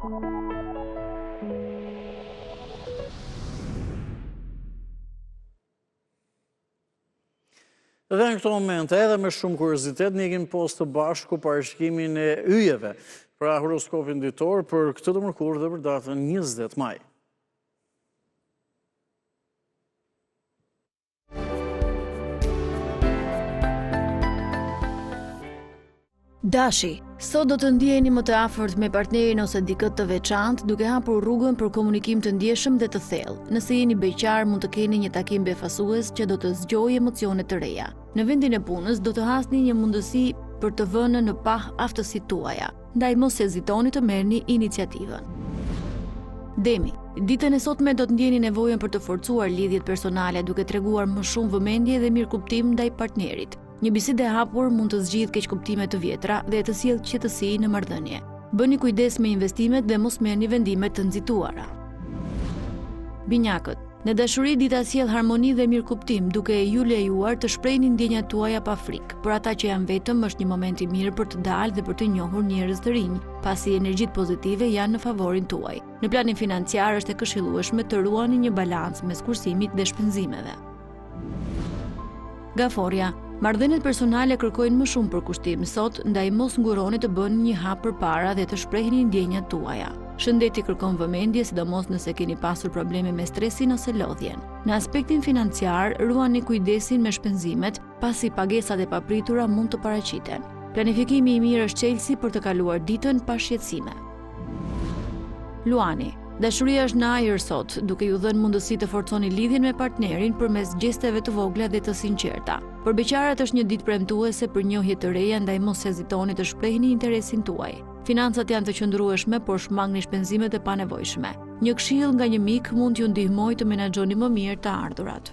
Dhe në këto momente, edhe me shumë kuriozitet, ne kemi postë të bashku parashtrimin e yjeve, pra horoskopin ditor për këtë të mërkurë dhe për datën 20 maj. Dashi, sot do të ndjeheni më të afërt me partnerin ose dikët të veçantë, duke hapur rrugën për komunikim të ndjeshëm dhe të thellë. Nëse jeni beqar, mund të keni një takim befasues që do të zgjojë emocione të reja. Në vendin e punës do të hasni një mundësi për të vënë në pah aftësitë tuaja, ndaj mos hezitoni të merrni iniciativën. Demi, ditën e sotme do të ndjeni nevojën për të forcuar lidhjet personale duke treguar më shumë vëmendje dhe mirëkuptim ndaj partnerit. Një bisedë e hapur mund të zgjidhë keqkuptime të vjetra dhe të sjellë qetësi në marrëdhënie. Bëni kujdes me investimet dhe mos merrni vendime të nxituara. Binjakët, në dashuri dita sjell harmoni dhe mirëkuptim, duke ju lejuar të shprehni ndjenjat tuaja pa frikë. Për ata që janë vetëm, është një moment i mirë për të dalë dhe për të njohur njerëz të rinj, pasi energjitë pozitive janë në favorin tuaj. Në planin financiar është e këshillueshme të ruani një balancë mes kursimit dhe shpenzimeve. Gaforia, marrëdhëniet personale kërkojnë më shumë përkushtim sot, ndaj mos nguroni të bëni një hap përpara dhe të shprehni ndjenjat tuaja. Shëndeti kërkon vëmendje, sidomos nëse keni pasur probleme me stresin ose lodhjen. Në aspektin financiar, ruani kujdesin me shpenzimet, pasi pagesat e papritura mund të paraqiten. Planifikimi i mirë është çelësi për të kaluar ditën pa shqetësime. Luani, dashuria është në ajër sot, duke ju dhënë mundësi të forconi lidhjen me partnerin përmes gjesteve të vogla dhe të sinqerta. Për beqarët është një ditë premtuese për njohje të reja, ndaj mos hezitoni të shprehni interesin tuaj. Financat janë të qëndrueshme, por shmangni shpenzimet e panevojshme. Një këshill nga një mik mund t'ju ndihmojë të menaxhoni më mirë të ardhurat.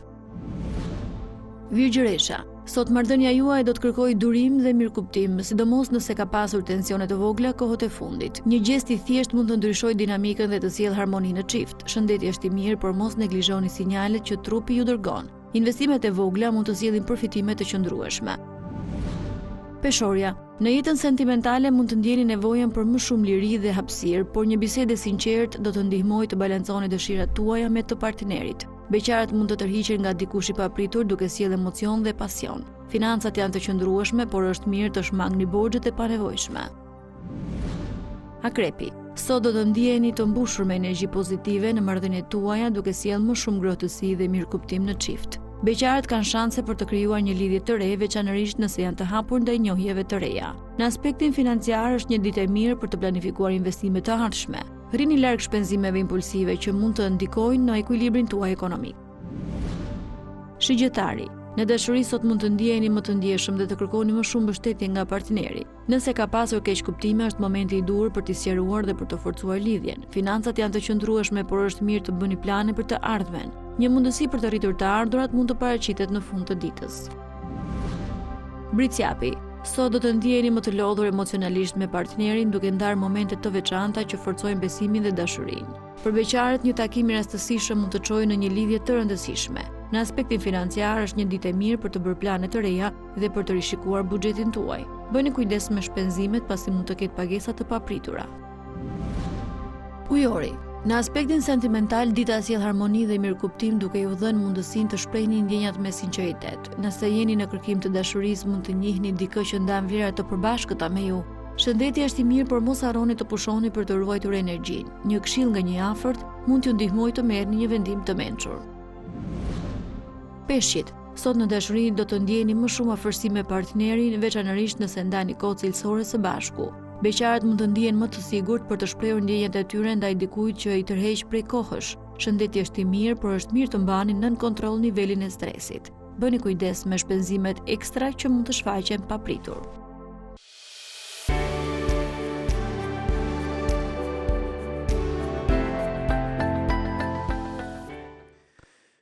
Virgjëresha, sot marrëdhënia juaj do të kërkojë durim dhe mirëkuptim, sidomos nëse ka pasur tensione të vogla kohët e fundit. Një gjest i thjesht mund të ndryshojë dinamikën dhe të sjellë harmoni në çift. Shëndeti është i mirë, por mos neglizhoni sinjalet që trupi ju dërgon. Investimet e vogla mund të sjellin përfitime të qëndrueshme. Peshorja, në jetën sentimentale mund të ndjeni nevojën për më shumë liri dhe hapësirë, por një bisedë e sinqertë do të ndihmojë të balanconi dëshirat tuaja me të partnerit. Beqarët mund të tërhiqen nga dikush i papritur duke sjellë emocion dhe pasion. Financat janë të qëndrueshme, por është mirë të shmangni borxhet e panevojshme. Akrepi, sot do të ndjeheni të mbushur me energji pozitive në marrëdhëniet tuaja duke sjellë më shumë ngrohtësi dhe mirëkuptim në çift. Beqarët kanë shanse për të krijuar një lidhje të re, veçanërisht nëse janë të hapur ndaj njohjeve të reja. Në aspektin financiar është një ditë e mirë për të planifikuar investime të ardhshme. Rrini larg shpenzimeve impulsive që mund të ndikojnë në ekuilibrin tuaj ekonomik. Shigjetari, në dashuri sot mund të ndjeheni më të ndjeshëm dhe të kërkoni më shumë mbështetje nga partneri. Nëse ka pasur keqkuptime, është momenti i duhur për t'i sqaruar dhe për të forcuar lidhjen. Financat janë të qëndrueshme, por është mirë të bëni plane për të ardhmen. Një mundësi për të rritur të ardhurat mund të paraqitet në fund të ditës. Britsjapi, sot do të ndjeheni më të lodhur emocionalisht me partnerin duke ndarë momente të veçanta që forcojnë besimin dhe dashurinë. Për beqarët, një takim i rastësishëm mund të çojë në një lidhje të rëndësishme. Në aspektin financiar është një ditë e mirë për të bërë plane të reja dhe për të rishikuar buxhetin tuaj. Bëni kujdes me shpenzimet pasi mund të ketë pagesa të papritura. Ujori, në aspektin sentimental, dita sjell harmoni dhe mirëkuptim duke ju dhënë mundësinë të shprehni ndjenjat me sinqeritet. Nëse jeni në kërkim të dashurisë, mund të njihni dikë që ndan vlera të përbashkëta me ju. Shëndeti është i mirë, por mos harroni të pushoni për të ruajtur energjinë. Një këshill nga një i afërt mund t'ju ndihmojë të merrni një vendim të mençur. Peshqit, sot në dashuri do të ndjeni më shumë afërsi me partnerin, veçanërisht nëse ndani kohë cilësore së bashku. Beqarët mund të ndihen më të sigurt për të shprehur ndjenjat e tyre ndaj dikujt që i tërheq prej kohësh. Shëndeti është i mirë, por është mirë të mbani nën kontroll nivelin e stresit. Bëni kujdes me shpenzimet ekstra që mund të shfaqen papritur.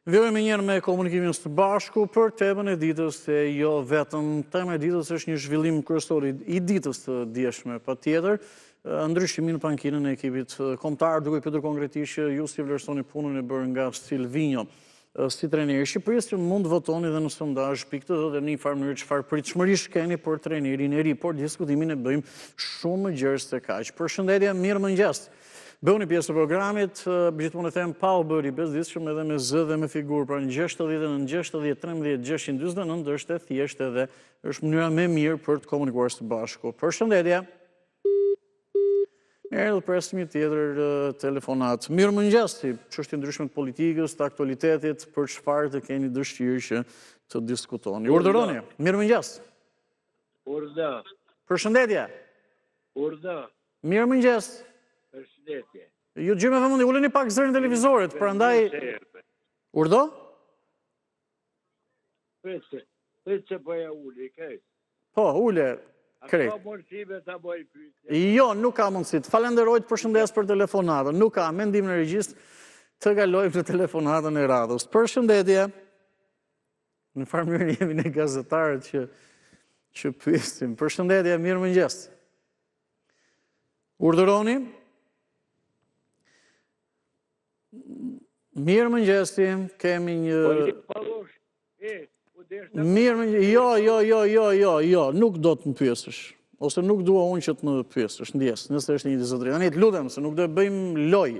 Vjojmë njerë me komunikimin së bashku për temën e ditës, se jo vetëm tema e ditës është një zhvillim kryesor i ditës të djeshme. Patjetër, ndryshimin në pankinën e ekipit kombëtar, duke pyetur konkretisht ju si vlerësoni punën e bërë nga Silvinho si trajneri i Shqipërisë, që mund votoni dhe në sondazh pikë të dhe në një farë mënyrë çfarë pritshmërish keni për trajnerin e ri, por diskutimin e bëjmë shumë më gjerë se kaq. Përshëndetje, mirëmëngjes. Bëuni pjesë të programit, gjithmonë e them pa u bërë i bezdisshëm edhe me zë dhe me figurë, pra në 69 60 13 649 është e thjeshtë edhe është mënyra më mirë për të komunikuar së bashku. Përshëndetje. Mirë, dhe presim një tjetër telefonat. Mirë mëngjes, çështje ndryshme të politikës, të aktualitetit, për çfarë të keni dëshirë që të diskutoni. Urdhëroni. Mirë mëngjes. Urdhë. Përshëndetje. Urdhë. Mirë mëngjes. Përshëndetje. Ju të gjyme vëmëndi, uleni pak zërin televizorit, prandaj... Urdhë? Pëse bëja ule, kaj. Po, ule. A ka mundësime të bëj pyetje? Jo, nuk ka mundësi. Të falenderoj të përshëndes për telefonatën. Nuk ka, mendim në regjist të kalojmë në telefonatën e radhës. Përshëndetje. Në farë mirë jemi në gazetarët që pyesim. Përshëndetje, mirë mëngjes. Urdhëroni. Mirë mëngjesi, kemi një... Mirë mëngjes, jo, nuk do të më pyesësh, ose nuk dua unë që të më pyesësh, ndjes, nëse është një zotëri. Tani të lutem, se nuk do e bëjmë loj.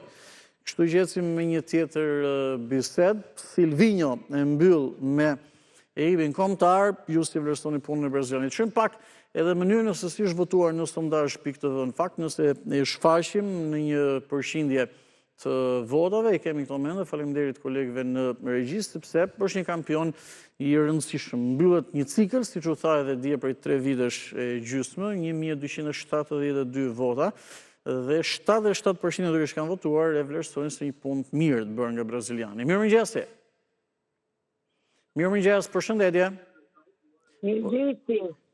Kështu që ecim me një tjetër bisedë. Silvinjo e mbyll me ekipin kombëtar, ju si vlerësoni punën e Brazilianit. Çojmë pak edhe mënyrën se si është votuar në sondazh.tv. Në fakt, nëse e shfaqim në një përqindje të votave, i kemi këto mende, faleminderit kolegëve në regjist, sepse është një kampion i rëndësishëm. Mbyllet një cikël, siç u tha edhe dje prej 3 vitesh e gjysmë, 1272 vota, dhe 77% duke që kanë votuar e vlerësojnë se një punë të mirë të bërë nga braziliani. Mirëmëngjesi. Mirëmëngjes, përshëndetje.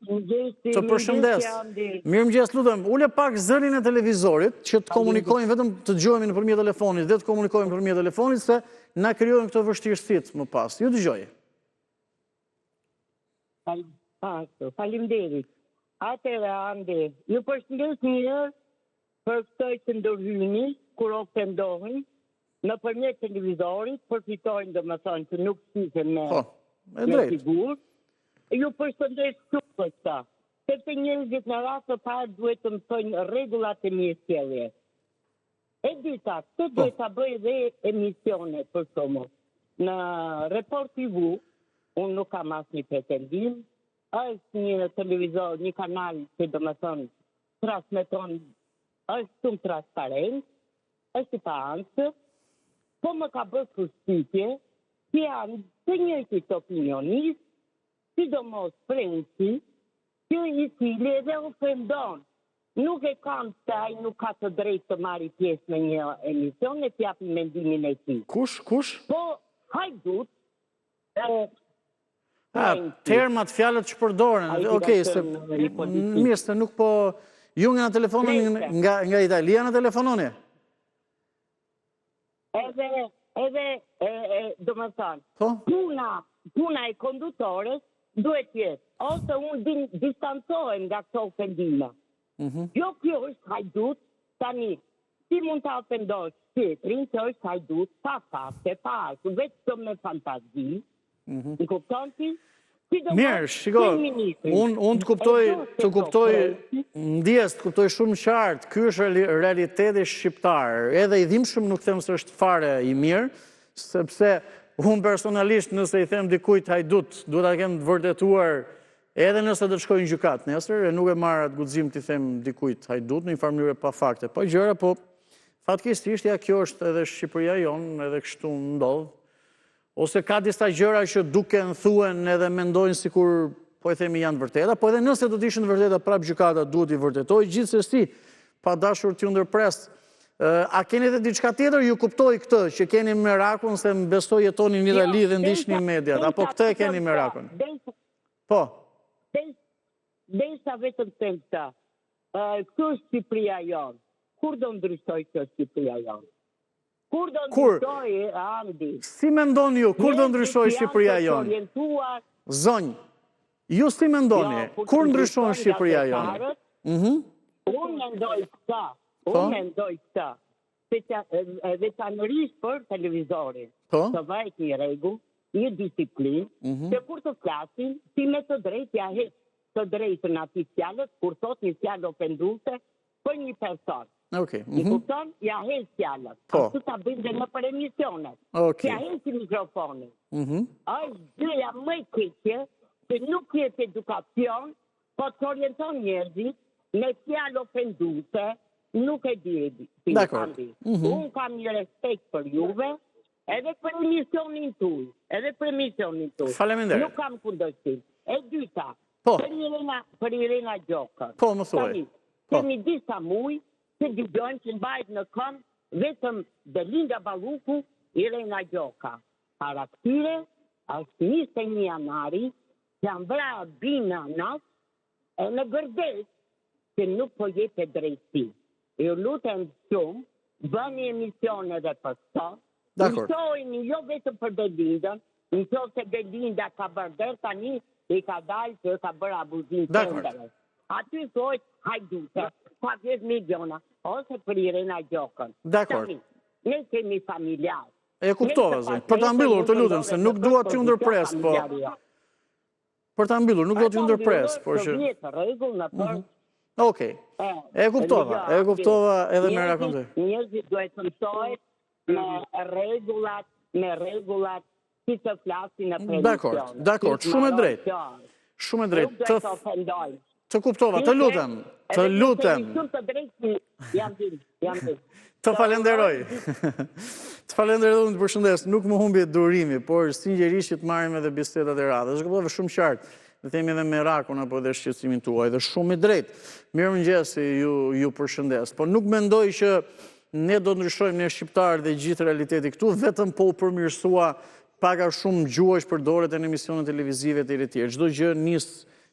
Të përshëndes. Mirëmëngjes, lutem, ule pak zërin e televizorit që të komunikojmë, vetëm të dëgjohemi nëpërmjet telefonit dhe të komunikojmë nëpërmjet telefonit se na krijojnë këto vështirësitë më pas. Ju dëgjoj. Faleminderit. Atëherë ande, ju përshëndes mirë për këtë që ndërhyni kur ofendohen nëpërmjet televizorit, përfitojnë domethënë që nuk shihen me figurë. Ju përshëndes shumë për këta, sepse njerëzit në rast të parë duhet të mësojnë rregullat e mirësjelljes. E dita, këtë duhet ta bëj dhe emisione për shkakun. Në Report TV, unë nuk kam asnjë pretendim, është një televizor, një kanal që domethënë transmeton, është shumë transparent, është i paantë, po më ka bërë përshtypje që janë të njëjtit opinionistë, sidomos Frenci, që i cili edhe ofendon. Nuk e kam se ai nuk ka të drejtë të marrë pjesë në një emision e t'japi mendimin e tij. Kush? Po, Hajdut. Termat, fjalët që përdoren. Okej, se mirë, se nuk po... Ju nga telefononi nga Italia në telefononi? Edhe, do më thënë, puna e kondutores duhet jetë, ose unë distancohem nga këto ofendime. Jo, kjo është Hajdut, tani, si mund të ofendosh tjetrin që është Hajdut, pa fakte, pa ashtu, vetëm me fantazi, i kupton ti? Mirë, shiko, unë të kuptoj, ndjes, të kuptoj shumë qartë, ky është realiteti shqiptar, edhe i dhimbshëm nuk them se është fare i mirë, sepse unë personalisht nëse i them dikujt Hajdut, duhet ta kem të vërtetuar edhe nëse do të shkojnë në gjykat nesër, e nuk e marr atë guxim t'i them dikujt Hajdut në një farë mënyrë pa fakte. Po gjëra, po fatkeqësisht ja kjo është edhe Shqipëria jonë, edhe kështu ndodh. Ose ka disa gjëra që duken, thuhen edhe mendojnë sikur po e themi janë vërteta, po edhe nëse do të ishin vërteta prap gjykata duhet i vërtetojë, gjithsesi pa dashur t'ju ndërpres. A keni edhe diçka tjetër, ju kuptoj këtë, që keni merakun se më besoj jetoni në Itali dhe ndiqni mediat, apo këtë e keni merakun? Po. Desha vetëm të këta, këtë është Shqipëria jonë. Kur do ndryshoj këtë Shqipëria jonë? Kur do ndryshoj, Andi? Si mendoni ju, kur do ndryshoj Shqipëria jonë? Zonjë, ju si mendoni, kur ndryshon Shqipëria jonë? Unë mendoj këta, veçanërisht për televizorin, të vajt një rregull, një disiplinë, që kur të flasin, si me të drejtë ja heq të drejtën atij fjalës, kur thot një fjalë ofenduese për një person. I kupton? Ja hes fjalët. Ashtu ta bëjmë dhe në për emisionet. Ja hesi mikrofonin. Është gjëja më e keqe se nuk jep edukacion, po të orienton njerëzit me fjalë ofenduese, nuk e di. Unë kam një respekt për juve, edhe për emisionin tuaj. Faleminderit. Nuk kam kundërshtim. E dyta, për Irena Gjokën. Po, më thuaj. Kemi disa muj që dëgjojmë që mbajt në këmbë vetëm Belinda Balluku, Irena Gjoka. Karaktyre, është 21 janari, që janë vra bina nas, e në gërdes që nuk po jepe drejtësi. Ju lutem shumë, bëni emisione dhe për sot, mësojni jo vetëm për Belindën, mësoj se Belinda ka bërë der tani, i ka dalë që ka bërë abuzim të ndërës. Aty thojt, hajdute, 50 miliona, ose për Irena Gjokën. Dakor. Ne kemi familjar. E kuptova, zë. Për ta mbyllur, të lutem, se nuk dua t'ju ndërpres, po. Për ta mbyllur, nuk dua t'ju ndërpres, por që... Okej. E kuptova edhe me rakontoj. Njerëzit duhet të mësohet me rregullat si të flasin në prevención. Dakor, shumë e drejtë. Shumë e drejtë. Nuk duhet të ofendojnë. Të kuptova, të lutem. Të falenderoj. Të falenderoj të përshëndes. Nuk më humbi durimi, por sinqerisht që të marrim edhe bisedat e radhës. Është kuptova shumë qartë. Dhe themi edhe me rakun apo edhe shqetësimin tuaj. Dhe shumë i drejtë. Mirëmëngjes, ju përshëndes. Po nuk mendoj që ne do ndryshojmë ne shqiptarë dhe gjithë realiteti këtu, vetëm po u përmirësua paka shumë gjuhësh përdoret në emisionet televizive të tjerë. Çdo gjë nis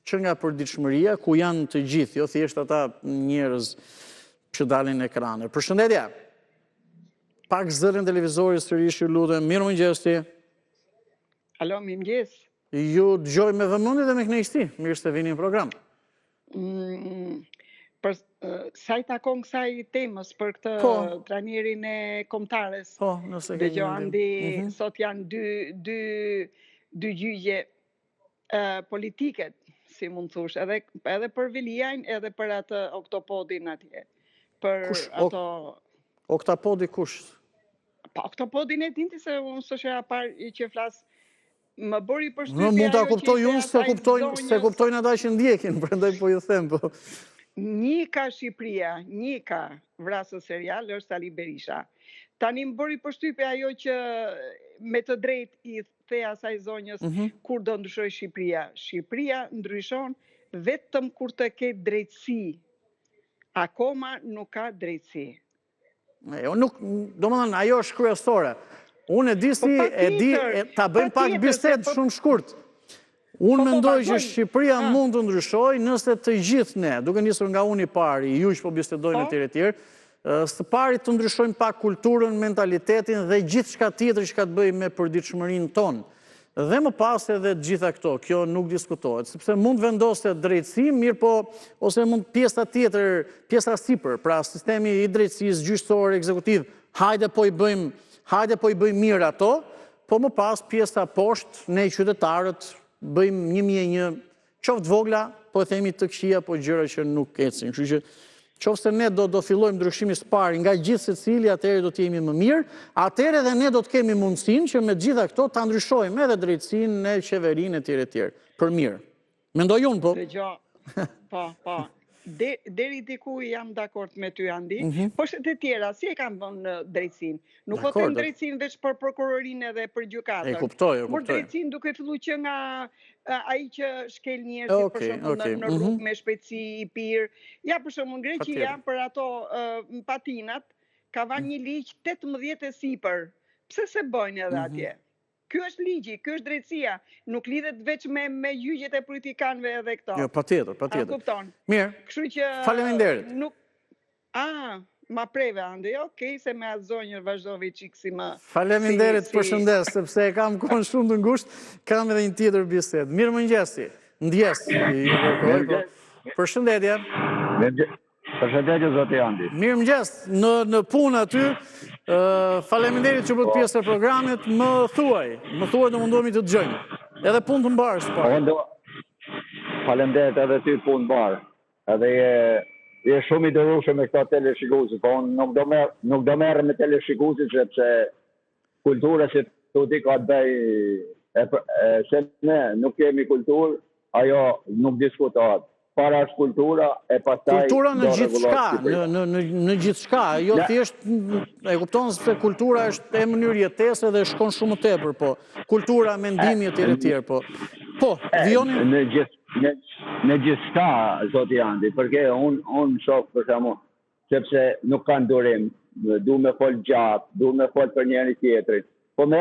që nga përditshmëria, ku janë të gjithë, jo thjesht ata njerëz që dalin në ekrane. Përshëndetje. Pak zërin televizorit sërish, ju lutem. Mirëmëngjes ti. Alo, mirëmëngjes. Ju dëgjoj me vëmendje dhe me kënaqësi. Mirë se vini në program. Për sa i takon kësaj temës për këtë trajnerin e Kombëtares. Po, nëse keni. Andi, sot janë dy gjyqje politike, si mund thosh, edhe për Viliajn, edhe për atë Oktopodin atje. Për ato... Oktopodi kush? Pa, Oktopodin e dinti se unë së shëra parë që flasë më bëri përshtypje... Mund ta kuptoj unë se kuptojnë ata që ndjekin, prandaj po ju them, po. Një ka Shqipëria, një ka vrasës serial, është Ali Berisha. Tani më bëri përshtypje ajo që me të drejt i the asaj zonjës kur do ndryshoj Shqipëria. Shqipëria ndryshon vetëm kur të ketë drejtësi. Akoma nuk ka drejtësi. Domethënë, ajo është kryesore. Unë e di, ta bëjmë pak bisedë shumë shkurt. Unë mendoj që Shqipëria mund të ndryshoj nëse të gjithë ne, duke nisur nga unë i pari, ju që po bisedojnë e tjerë, së pari të ndryshojnë pak kulturën, mentalitetin dhe gjithë shka tjetër që ka të bëjmë me përditshmërinë tonë. Dhe më pas edhe gjitha këto, kjo nuk diskutohet, sepse mund vendoset drejtësi, mirë po, ose mund pjesa tjetër, pjesa sipër, pra sistemi i drejtësisë, gjyqësor, ekzekutiv, hajde po i bëjmë mirë ato, po më pas pjesa poshtë, ne qytetarët, bëjmë 1001 qoftë vogla, po e themi të këqija, po gjëra që nuk ecin. Kështu që qoftë se ne do fillojmë ndryshimin së pari nga gjithë secili, atëherë do të jemi më mirë, atëherë edhe ne do të kemi mundësinë që me gjitha këto ta ndryshojmë edhe drejtësinë në qeverinë e tjerë, për mirë. Mendoj unë, po. Po. Deri diku jam dakord me ty, Andi, po të tjera, si e kam vënë drejtësinë? Nuk po të në drejtësinë veç për prokurorinë edhe për gjykatën. E kuptoj. Por drejtësinë duke fillu që nga ai që shkel njerëzit për shembull në rrugë me shpejtësi i pirë. Ja, për shembull, Greqia për ato patinat ka vënë një ligj 18 e sipër. Pse se bëjnë edhe atje? Ky është ligji, ky është drejtësia. Nuk lidhet veç me gjyqjet e politikanëve edhe këto. Jo, patjetër. Mirë. Kështu që faleminderit. Ma preve, Andi, okej, se me atë zonjër vazhdove qikë si më... Faleminderit, përshëndes, sepse e kam kohën shumë të ngushtë, kam edhe një tjetër bisedë. Mirë mëngjesi, ndjes. Përshëndetje. Përshëndetje, zoti Andi. Mirë mëngjes, në punë aty, faleminderit që bëtë pjesë e programit, më thuaj të mundohemi të dëgjojmë. Edhe punë të mbarë, së parë. Faleminderit edhe ty punë mbarë. Edhe je shumë i dërushëm me këta teleshikuesit, po unë nuk do merrem me teleshikuesit sepse kultura që tu di ka të bëj se ne nuk kemi kulturë, ajo nuk diskutohet. Para është kultura e pastaj kultura në gjithçka, në gjithçka, jo thjesht e kupton se kultura është e mënyrë jetese dhe shkon shumë tepër, po kultura, mendimi etj po. Po, vijoni në gjithçka, zoti Andi, përke unë shoh për shembull, sepse nuk kanë durim, du me fol gjatë, du me fol për njëri tjetrit. Po do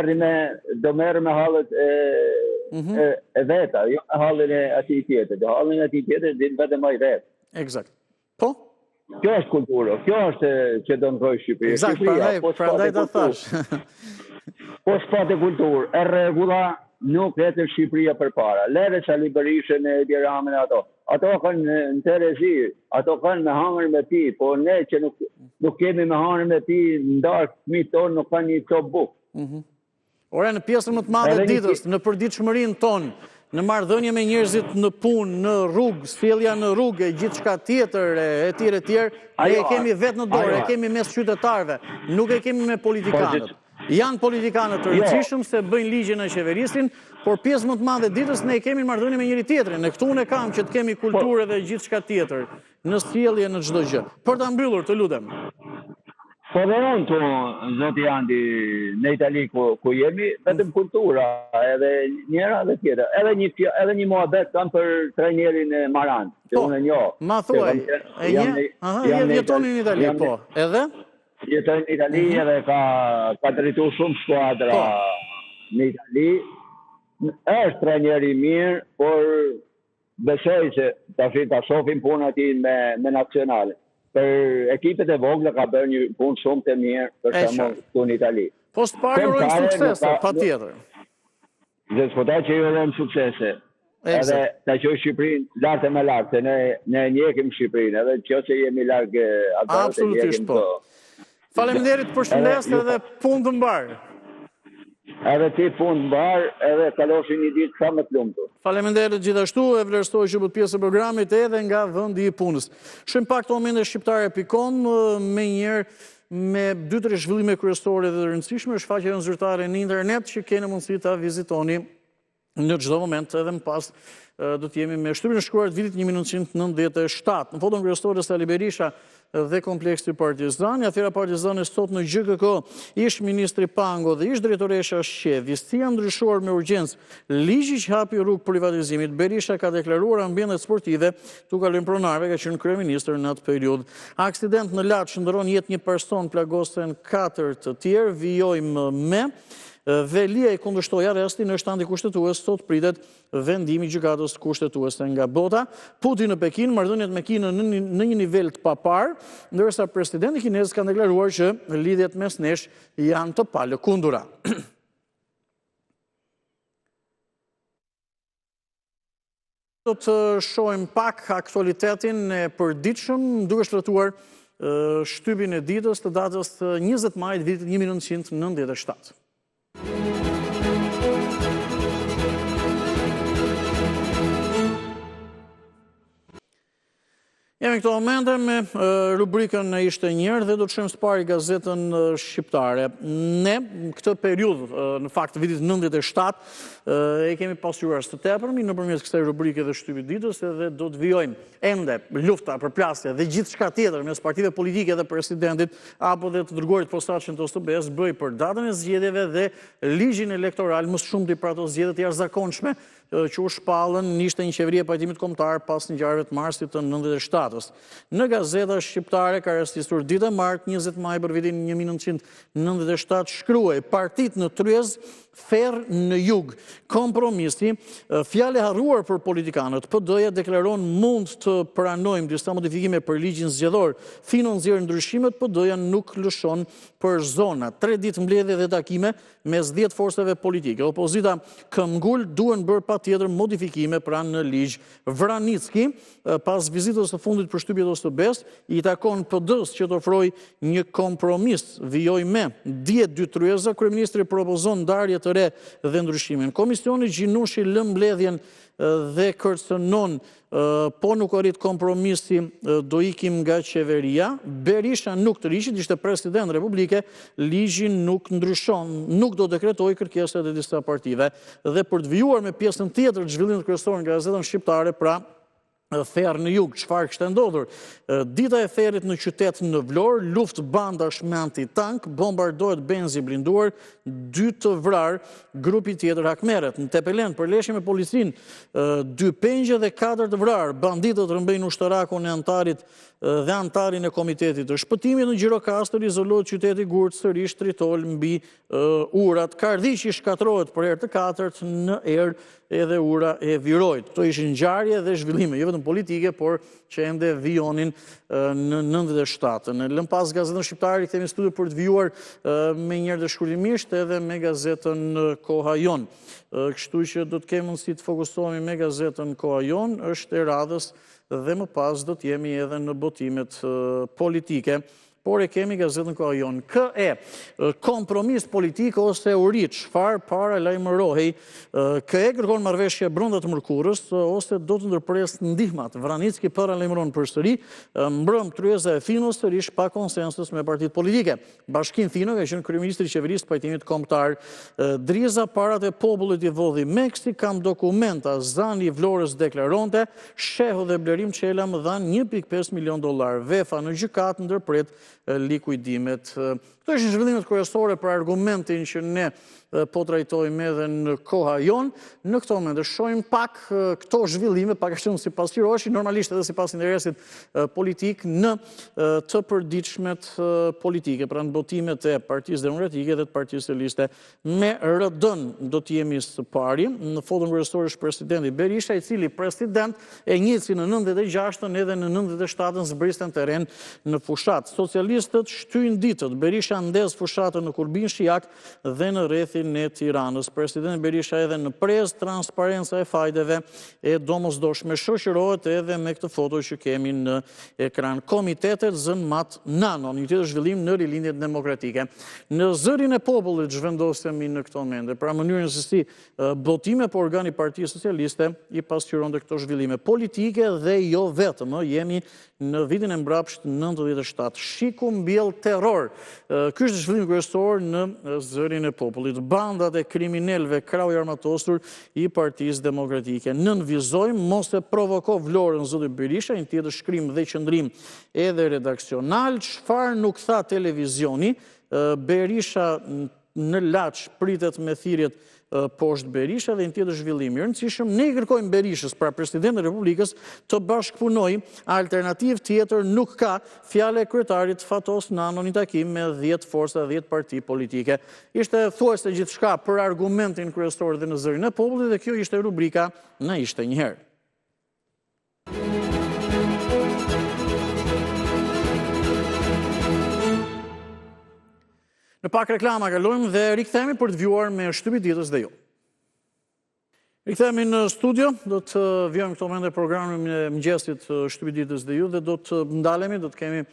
merri me hallet e veta, jo me hallin e atij tjetër. Hallin e atij tjetër din vetëm ai vet. Eksakt. Po? Kjo është kultura, kjo është që do ndrojë Shqipëria. Eksakt, prandaj ta thash. Po s'patë kulturë, e rregulla nuk hetë Shqipëria përpara. Lere Çali Berishën e Edi Ramën e ato. Ato kanë në Terezi, ato kanë me hangër me pi, po ne që nuk kemi me hangër me pi, ndarë fëmijët tonë nuk kanë një copë bukë. Ore, në pjesën më të madhe ditës, në përditshmërinë tonë, në marrëdhënie me njerëzit në punë, në rrugë, sfjellja në rrugë, gjithçka tjetër etj, ne e kemi vetë në dorë, e kemi mes qytetarëve, nuk e kemi me politikanët. Janë politikanët të rëndësishëm se bëjnë ligjin e qeverisin, por pjesë më të madhe ditës ne kemi marrëdhënie me njëri tjetrin. Ne këtu ne kam që të kemi kulturë dhe gjithçka tjetër në sjellje në çdo gjë. Për ta mbyllur, të lutem. Po dhe unë të, zoti Andi, në Itali ku jemi, vetëm kultura, edhe njëra dhe tjetër. Edhe një muhabet kam për trajnerin e Maran, që unë e njoh. Ma thuaj, jetonin në Itali, po, edhe? Jetojnë në Itali edhe ka drejtu shumë skuadra në Itali. Është trajneri mirë, por besoj që ta shohim punën aty me nacionale. Për ekipet e vogla ka bërë një punë shumë të mirë për shembull këtu në Itali. Po s'pari urojmë suksese, patjetër. Dhe s'pota që urojmë suksese. Edhe ta qoj Shqipërinë lart e më lart, se ne njekim Shqipërinë, edhe nëse jemi larg atë. Absolutisht po. Faleminderit për shëndetësi dhe punë të mbarë. Edhe ti punë të mbarë, edhe kalofshi një ditë sa më të lumtur. Faleminderit gjithashtu, e vlerësoj që bëhet pjesë e programit edhe nga vendi i punës. Shohim pak këto momente shqiptare.com me njëherë me 2-3 zhvillime kryesore dhe të rëndësishme, shfaqje zyrtare në internet që keni mundësi ta vizitoni në çdo moment, edhe më pas do të jemi me shtypin e shkruar të vitit 1997. Në foton kryesore Sali Berisha dhe kompleksi Partizani, afera Partizani sot në GKK, ish ministri Pango dhe ish drejtoresha Shqevi, si janë ndryshuar me urgjencë ligji që hapi rrugë privatizimit. Berisha ka deklaruar ambientet sportive, tu kalojnë pronarve, ka qenë kryeministër në atë periudhë. Aksident në Laç shndërron jetë një person, plagosen 4 të tjerë, vijojmë me. Velia i kundërshtoi arrestin në shtandi kushtetues, sot pritet vendimi i gjykatës kushtetuese nga bota. Putin në Pekin, marrëdhëniet me Kinën në një nivel të papar, ndërsa presidenti kinez ka deklaruar që lidhjet mes nesh janë të palëkundura. Do të shohim pak aktualitetin e përditshëm, duke shtrëtuar shtypin e ditës të datës 20 maj të vitit 1997. Jemi këto momente me rubrikën e ishte njërë dhe do të shohim së pari gazetën shqiptare. Ne, këtë periudhë, në fakt, vitit 97, e kemi pasyuar së tepërmi nëpërmjet kësaj rubrike dhe shtypit ditës edhe do të vijojmë ende lufta, përplasje dhe gjithçka tjetër mes partive politike dhe presidentit apo dhe të dërguarit posaçën të OSBE-s bëj për datën e zgjedhjeve dhe ligjin elektoral më shumti për ato zgjedhje të jashtëzakonshme që u shpallën ishte një qeveri e pajtimit kombëtar pas ngjarjeve të marsit të 97-s. Në gazeta shqiptare ka rastisur ditë e martë 20 maj për vitin 1997 shkruaj partit në tryez, ferr në jug. Kompromisi, fjalë harruar për politikanët. PD-ja deklaron mund të pranojmë disa modifikime për ligjin zgjedhor. Finon nxjerr ndryshimet, PD-ja nuk lëshon për zona. 3 ditë mbledhje dhe takime mes 10 forcave politike. Opozita këmbgul duhen bërë patjetër modifikime pranë në ligj. Vranicki, pas vizitës së fundit për shtypjet e OSBE-s, i takon PD-s që të ofrojë një kompromis. Vijoj me diet 2 tryeza, kryeministri propozon ndarje të re dhe ndryshimin. Komisioni Gjinushi lë mbledhjen dhe kërcënon po nuk arrit kompromisi do ikim nga qeveria. Berisha nuk të rishit, ishte president republike, ligjin nuk ndryshon, nuk do dekretoj kërkeset e disa partive. Dhe për të vijuar me pjesën tjetër të zhvillimit kryesor nga gazetën shqiptare, pra Therr në jug, çfarë kishte ndodhur? Dita e therrit në qytet në Vlorë, luftë bandash me antitank, bombardohet benzi blinduar, 2 të vrarë, grupi tjetër hakmerret. Në Tepelen, përleshje me policinë, 2 pengje dhe 4 të vrarë, banditët rëmbejnë ushtarakun e antarit dhe antarin e komitetit të shpëtimit. Në Gjirokastër izolohet qyteti Gurtë, sërish tritol mbi urat. Kardhiqi shkatrohet për herë të katërt në erë edhe ura e Virojt. Kto ishin ngjarje dhe zhvillime, jo vetëm politike, por që ende vijonin në 97. Në lëm pas gazetën shqiptare, kthehemi në studio për të vijuar me njëherë të shkurtimisht edhe me gazetën Koha Jon. Kështu që do të kemi mundësi të fokusohemi me gazetën Koha Jon, është e radhës dhe më pas do të jemi edhe në botimet politike. Por e kemi gazetën Koha Jon. KE, kompromis politik ose uri, çfarë para lajmërohej. KE kërkon marrëveshje brenda të mërkurës ose do të ndërpres ndihmat. Vranicki para lajmëron përsëri, mbrëm tryeza e Finos sërish pa konsensus me partitë politike. Bashkim Fino ka qenë kryeministri i qeverisë të pajtimit kombëtar. Driza parat e popullit i vodhi Meksi, kam dokumenta, Zani i Vlorës deklaronte, shehu dhe Blerim Çela më dhan $1.5 milion. Vefa në gjykat ndërpret likuidimet. Këto ishin zhvillimet kryesore për argumentin që ne po trajtojmë edhe në Koha Jon. Në këto momente shohim pak këto zhvillime, pak a shumë sipas qiroheshi, normalisht edhe sipas interesit politik në të përditshmet politike, pra në botimet e Partisë Demokratike dhe të Partisë Socialiste. Me RD-n do të jemi së pari. Në fotën kryesore është presidenti Berisha, i cili president e njësi në 96-ën edhe në 97-ën zbristen terren në fushat. Socialistët shtyjnë ditët. Berisha ndez fushatën në Kurbin Shijak dhe në rrethin e Tiranës. Presidenti Berisha edhe në prez transparenca e fajdeve e domosdoshme shoqërohet edhe me këtë foto që kemi në ekran. Komitetet zën mat nano, një tjetër zhvillim në rilindjet demokratike. Në zërin e popullit zhvendosemi në këto momente, pra mënyrën se si botime po organi Partisë Socialiste i pasqyronte këto zhvillime politike dhe jo vetëm. Jemi në vitin e mbrapsht 97. Shiku mbjell terror. Ky është zhvillim kryesor në zërin e popullit. Bandat e kriminalëve krau i armatosur i Partisë Demokratike. Nënvizojmë, mos e provoko Vlorën zoti Berisha, një tjetër shkrim dhe qëndrim edhe redaksional. Çfarë nuk tha televizioni? Berisha në Laç pritet me thirrjet poshtë Berisha dhe një tjetër zhvillim i rëndësishëm. Ne i kërkojmë Berishës, pra presidentit e Republikës, të bashkëpunojë. Alternativë tjetër nuk ka, fjala e kryetarit Fatos Nano në takim me 10 forca, 10 parti politike. Ishte thuajse gjithçka për argumentin kryesor dhe në zërin e popullit, dhe kjo ishte rubrika Na ishte një herë. Në pak reklama kalojmë dhe rikthehemi për të vijuar me Shtypi i ditës dhe ju. Rikthehemi në studio, do të vijojmë këto momente programin e mëngjesit Shtypi i ditës dhe ju dhe do të ndalemi, do të kemi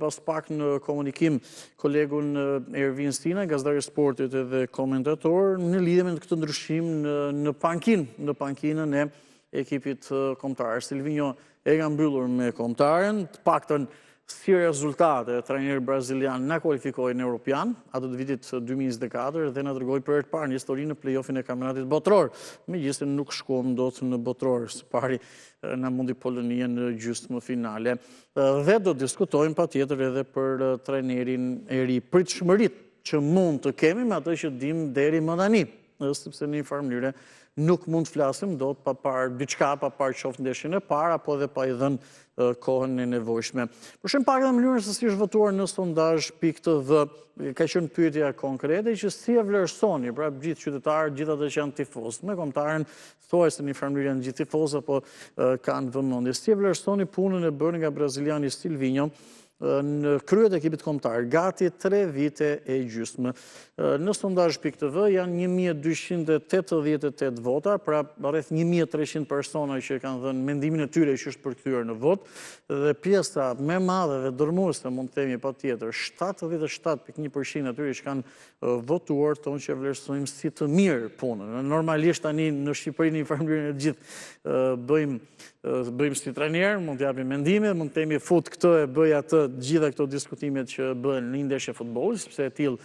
pas pak në komunikim kolegun Ervin Stina, gazetari i sportit edhe komentator, në lidhje me këtë ndryshim në pankinën e ekipit kombëtar. Silvinho e ka mbyllur me kombëtaren, të paktën si rezultate, trajneri brazilian na kualifikoi në Europian, atë të vitit 2024 dhe na dërgoi për herë të parë në histori në play-offin e kampionatit botror. Megjithëse nuk shkuam dot në botror, së pari na mundi Polonia në gjysmë finale. Dhe do diskutojmë patjetër edhe për trajnerin e ri, pritshmëritë që mund të kemi me atë që dim deri më tani, sepse në një farë mënyrë nuk mund të flasim dot pa parë diçka, pa parë qoftë ndeshjen e parë apo edhe pa i dhënë kohën e nevojshme. Për shembull, pak në mënyrën se si është votuar në sondazh.tv, ka qenë pyetja konkrete që si e vlerësoni, pra gjithë qytetarët, gjithë ata që janë tifozë, me kombëtaren thuajse në një farë mënyrë janë gjithë tifozë apo kanë vëmendje. Si e vlerësoni punën e bërë nga braziliani Silvinho në kryet e ekipit kombëtar, gati 3 vite e gjysmë. Në sondazh.tv janë 1288 vota, pra rreth 1300 persona që kanë dhënë mendimin e tyre që është përkthyer në vot, dhe pjesa më e madhe dhe dërmuese, mund të themi patjetër, 77.1% atyre që kanë votuar tonë që vlerësojmë si të mirë punën. Normalisht tani në Shqipëri në farmënyrën e gjithë bëjmë si trajner, mund të japim mendime, mund të themi fut këtë e bëj atë, gjitha këto diskutimet që bëhen në një ndeshje futbolli, sepse e tillë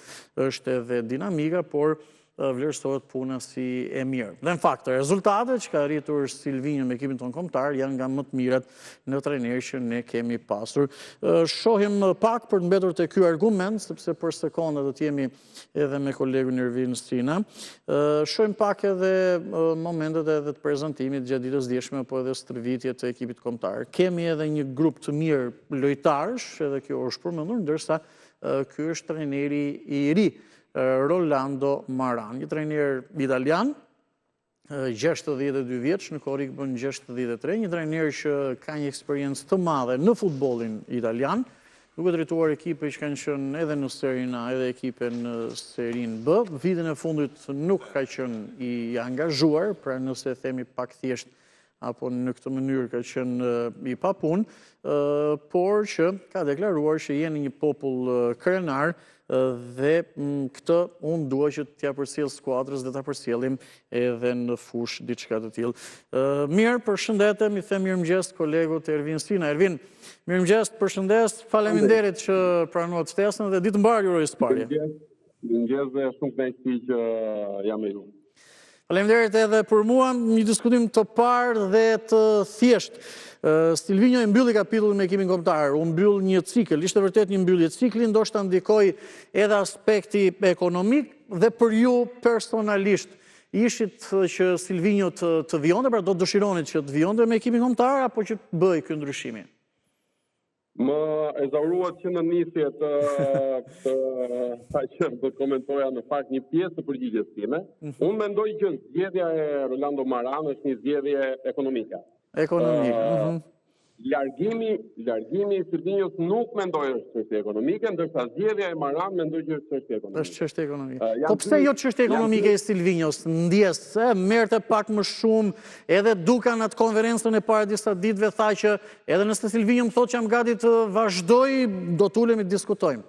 është edhe dinamika, por vlerësohet puna si e mirë. Dhe në fakt, rezultatet që ka arritur Silvinjo me ekipin tonë kombëtar janë nga më të mirat në trajner që ne kemi pasur. Shohim pak për të mbetur te ky argument, sepse për sekonda do të jemi edhe me kolegun Ervin Sina. Shohim pak edhe momentet edhe të prezantimit gjatë ditës djeshme, apo edhe stërvitjet të ekipit kombëtar. Kemi edhe një grup të mirë lojtarësh, edhe kjo është përmendur, ndërsa ky është trajneri i ri, Rolando Maran, një trajner italian, 62 vjeç, në Korrik bën 63, një trajner që ka një eksperiencë të madhe në futbollin italian, duke drejtuar ekipe që kanë qenë edhe në Serie A, edhe ekipe në Serie B. Vitin e fundit nuk ka qenë i angazhuar, pra nëse themi pak thjesht apo në këtë mënyrë ka qenë i papunë, por që ka deklaruar që jeni një popull krenar, dhe këtë unë dua që t'ja përcjell skuadrës dhe t'a përcjellim edhe në fush diçka të tillë. Mirë, përshëndetem, i them mirëmëngjes kolegut Ervin Sina. Ervin, mirëmëngjes, përshëndes, faleminderit që pranuat ftesën dhe ditë mbarë ju uroj së pari. Mirëmëngjes dhe shumë kënaqësi që jam me ju. Faleminderit edhe për mua, një diskutim të parë dhe të thjeshtë. Silvinjo e mbylli kapitullin me ekipin kombëtar, u mbyll një cikël, ishte vërtet një mbyllje cikli, ndoshta ndikoi edhe aspekti ekonomik dhe për ju personalisht. Ishit që Silvinjo të vjonte, pra do të dëshironit që të vjonte me ekipin kombëtar apo që të bëj ky ndryshimi? Më ezauruat që në nisje të që do të komentoja në fakt një pjesë të përgjigjes time. Unë mendoj që zgjedhja e Rolando Maran është një zgjedhje ekonomike. Largimi i Silvinjos nuk mendoj është çështje ekonomike, ndërsa zgjedhja e Maran mendoj që është çështje ekonomike. Është çështje ekonomike. Po pse jo çështje ekonomike e Silvinjos? Ndjes se merrte pak më shumë, edhe Dukan atë konferencën e para disa ditëve tha që edhe nëse Silvinjo më thotë që jam gati të vazhdoj, do të ulemi të diskutojmë.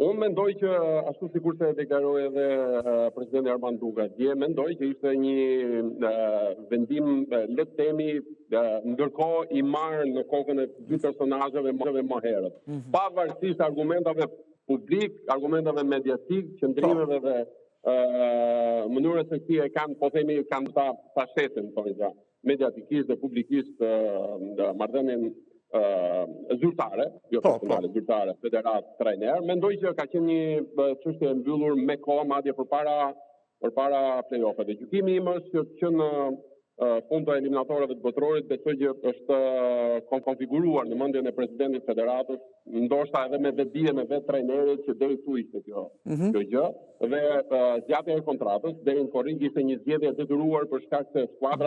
Unë mendoj që, ashtu sikur se deklaroi edhe presidenti Armand Duka dje, mendoj që ishte një vendim, le të themi, ndërkohë i marrë në kokën e dy personazheve më herët. Pavarësisht argumentave publik, argumentave mediatik, qëndrimeve dhe mënyrës se si e kanë, po themi, kanë ta shesin, mediatikisht dhe publikisht marrëdhënien zyrtare, jo personale, zyrtare, federat, trajner, mendoj që ka qenë një çështje e mbyllur me kohë madje përpara play-offeve. Gjykimi im është që në fund të eliminatorëve të botrorit besoj që është konfiguruar në mendjen e presidentit federatës, ndoshta edhe me vetdijen e vet trajnerit që deri këtu ishte kjo gjë, dhe zgjatja e kontratës deri në Korrik ishte një zgjedhje detyruar për shkak se skuadra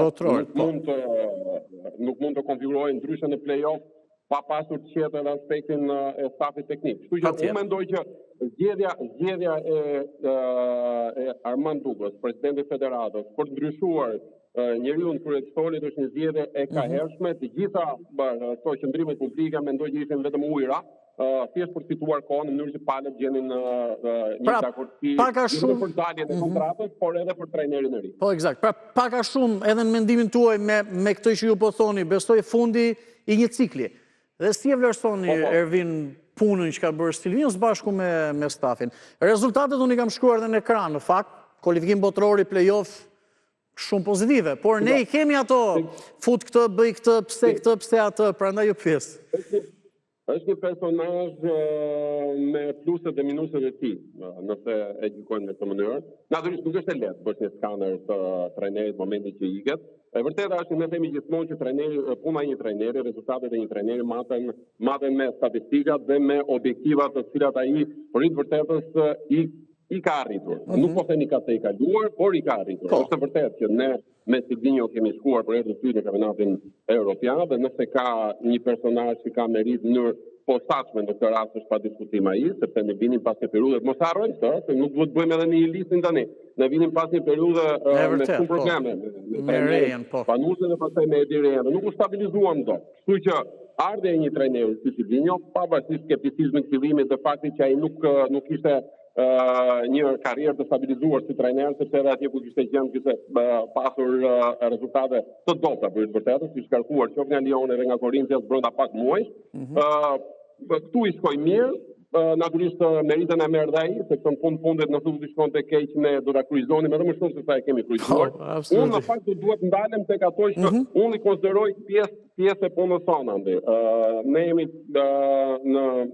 nuk mund të konfigurohej ndryshe në play-off pa pasur të qetë edhe aspektin e stafit teknik. Kështu që unë mendoj që zgjedhja e Armand Dukës, presidentit federatës, për të ndryshuar njeriu në kryetorit është një zgjedhje e kahershme, të gjitha këto qëndrimet publike mendoj që ishin vetëm ujëra, thjesht për fituar kohën në mënyrë që palët gjenin një dakordsi jo për daljen e kontratës, por edhe për trajnerin e ri. Po eksakt. Pra pak a shumë edhe në mendimin tuaj me këtë që ju po thoni, besoj fundi i një cikli. Dhe si e vlerësoni Ervin punën që ka bërë Silvinjos bashku me stafin? Rezultatet unë i kam shkruar edhe në ekran, në fakt, kualifikim botror i play-off shumë pozitive, por ne i kemi ato fut këtë, bëj këtë, pse atë, prandaj ju pyes. Është një personazh me pluset dhe minuset e tij, nëse e gjykojmë në këtë mënyrë. Natyrisht nuk është e lehtë bësh një skandër të trajnerit momentin që iket. E vërteta është që ne themi gjithmonë që puna e një trajneri, rezultatet e një trajneri maten me statistikat dhe me objektivat të cilat ai për vërtetës i ka arritur. Nuk po themi ka të i kaluar, por i ka arritur. Është vërtet që ne me Silvinjo kemi shkuar për herë të dytë në kampionatin evropian dhe nëse ka një personazh që ka merit në mënyrë posaçme në këtë rast është pa diskutim ai, sepse ne vinim pas një periudhe, mos harrojmë këtë, se nuk duhet bëjmë edhe një listë tani. Ne vinim pas një periudhe me shumë probleme, me Rejen, Panusin dhe pastaj me Edi Rejen. Nuk u stabilizuam dot. Kështu që ardhe një trajner si Silvinho, pavarësisht skepticizmit të fillimit të faktit që ai nuk ishte një karrierë të stabilizuar si trajner, sepse edhe atje ku kishte qenë kishte pasur rezultate të dobta për të vërtetë, siç kërkuar qoftë nga Lyon edhe nga Corinthians brenda pak muajsh. Këtu i shkoi mirë, natyrisht meritën e merr ai, sepse në fundit në fund shkon te keq, ne do ta kryqëzonim edhe më shumë se sa e kemi kryqëzuar. Unë në fakt duhet ndalem tek ato që unë i konsideroj pjesë e punës tonë ande. Ne jemi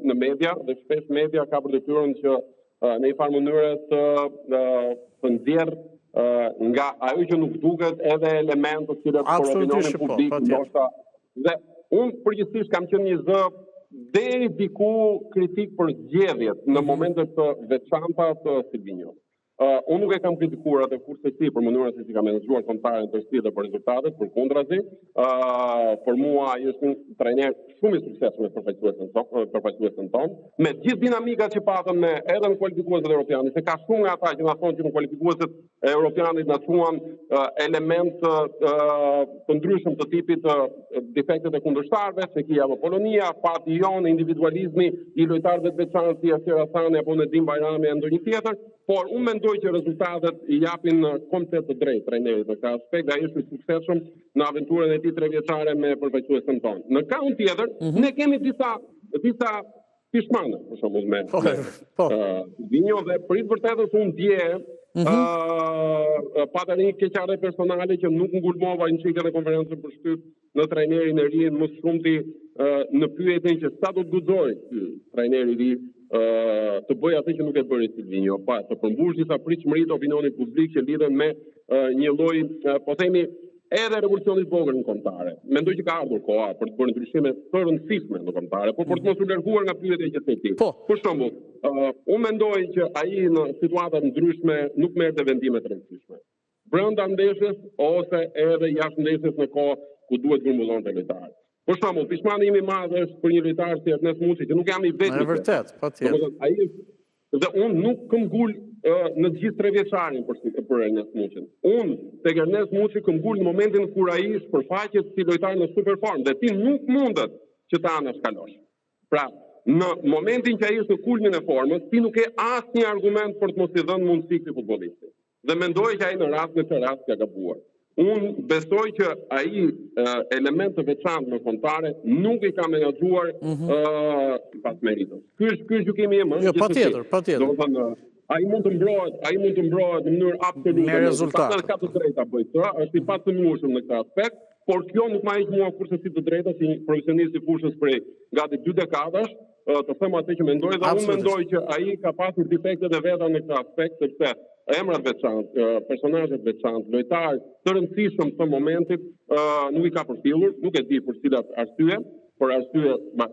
në media dhe shpesh media ka për detyrën që në një farë mënyrë të nxjerr nga ajo që nuk duket edhe elemente të cilat për opinionin publik ndoshta. Dhe unë përgjithsisht kam qenë një zë deri diku kritik për zgjedhjet në momentet të veçanta të Silvinho. Unë nuk e kam kritikuar atë kurse si për mënyrën se si ka menaxhuar kontaren të shtrirë për rezultatet, për kundrazi. Për mua ai është një trajner shumë i suksesshëm për faqesuesën tonë, me gjithë dinamikat që patëm me edhe në kualifikuesit europianit, se ka shumë nga ata që na thonë që në kualifikuesit europianit na thuan element të ndryshëm të tipit defektet e kundërshtarëve, se kia apo Polonia, fati jon, individualizmi i lojtarëve të veçantë si Asher Hasani apo Nedim Bajrami e ndonjë tjetër, por unë mendoj që rezultatet i japin komplet të drejtë trajnerit në këtë aspekt, dhe ai është i suksesshëm në aventurën e tij 3 vjeçare me përfaqësuesën tonë. Në kaun tjetër, ne kemi disa pishmane, për shembull me Silvinho, dhe për të vërtetës unë dje pata një keqare personale që nuk ngulmova në çikën e konferencës për shtyp në trajnerin e ri, më shumti në pyetjen që sa do të guxoj trajneri i ri të bëj atë që nuk e bëri Silvinho, të përmbush disa pritshmëri të opinionit publik që lidhen me një lloj, po themi, edhe revolucionit vogël në kombëtare. Mendoj që ka ardhur koha për të bërë ndryshime të rëndësishme në kombëtare, por për të mos u larguar nga pyetja që theti. Për shembull, unë mendoj që ai në situata të ndryshme nuk merrte vendime të rëndësishme. Brenda ndeshjes ose edhe jashtë ndeshjes në kohë ku duhet grumbullonte lojtarët. Për shembull, pishmani im i madh është për një lojtar si Ernest Muçi, që nuk jam i vetmi. Është vërtet, patjetër. Ai dhe unë nuk këmbgul në gjithë 3 vjeçarin për Ernest Muçin. Unë tek Ernest Muçi këmbgul në momentin kur ai përfaqet si lojtar në superform dhe ti nuk mundet që ta anashkalosh. Pra, në momentin që ai është në kulmin e formës, ti nuk ke asnjë argument për të mos i dhënë mundësi këtij futbollisti. Dhe mendoj që ai në këtë rast ka gabuar. Unë besoj që ai element të veçantë në kombëtare nuk i ka menaxhuar pas meritës. Ky është gjykimi im. Jo, patjetër. Ai mund të mbrohet në mënyrë absolute me rezultate. Ka të drejta bëj këtë, është i pacënueshëm në këtë aspekt, por kjo nuk më heq mua kurse si të drejta si një profesionist i fushës prej gati 2 dekadash, të them atë që mendoj, dhe unë mendoj që ai ka pasur defektet e veta në këtë aspekt, sepse emrat veçantë, personazhet veçantë, lojtarë të rëndësishëm të momentit nuk i ka përfillur, nuk e di për cilat arsye, për arsye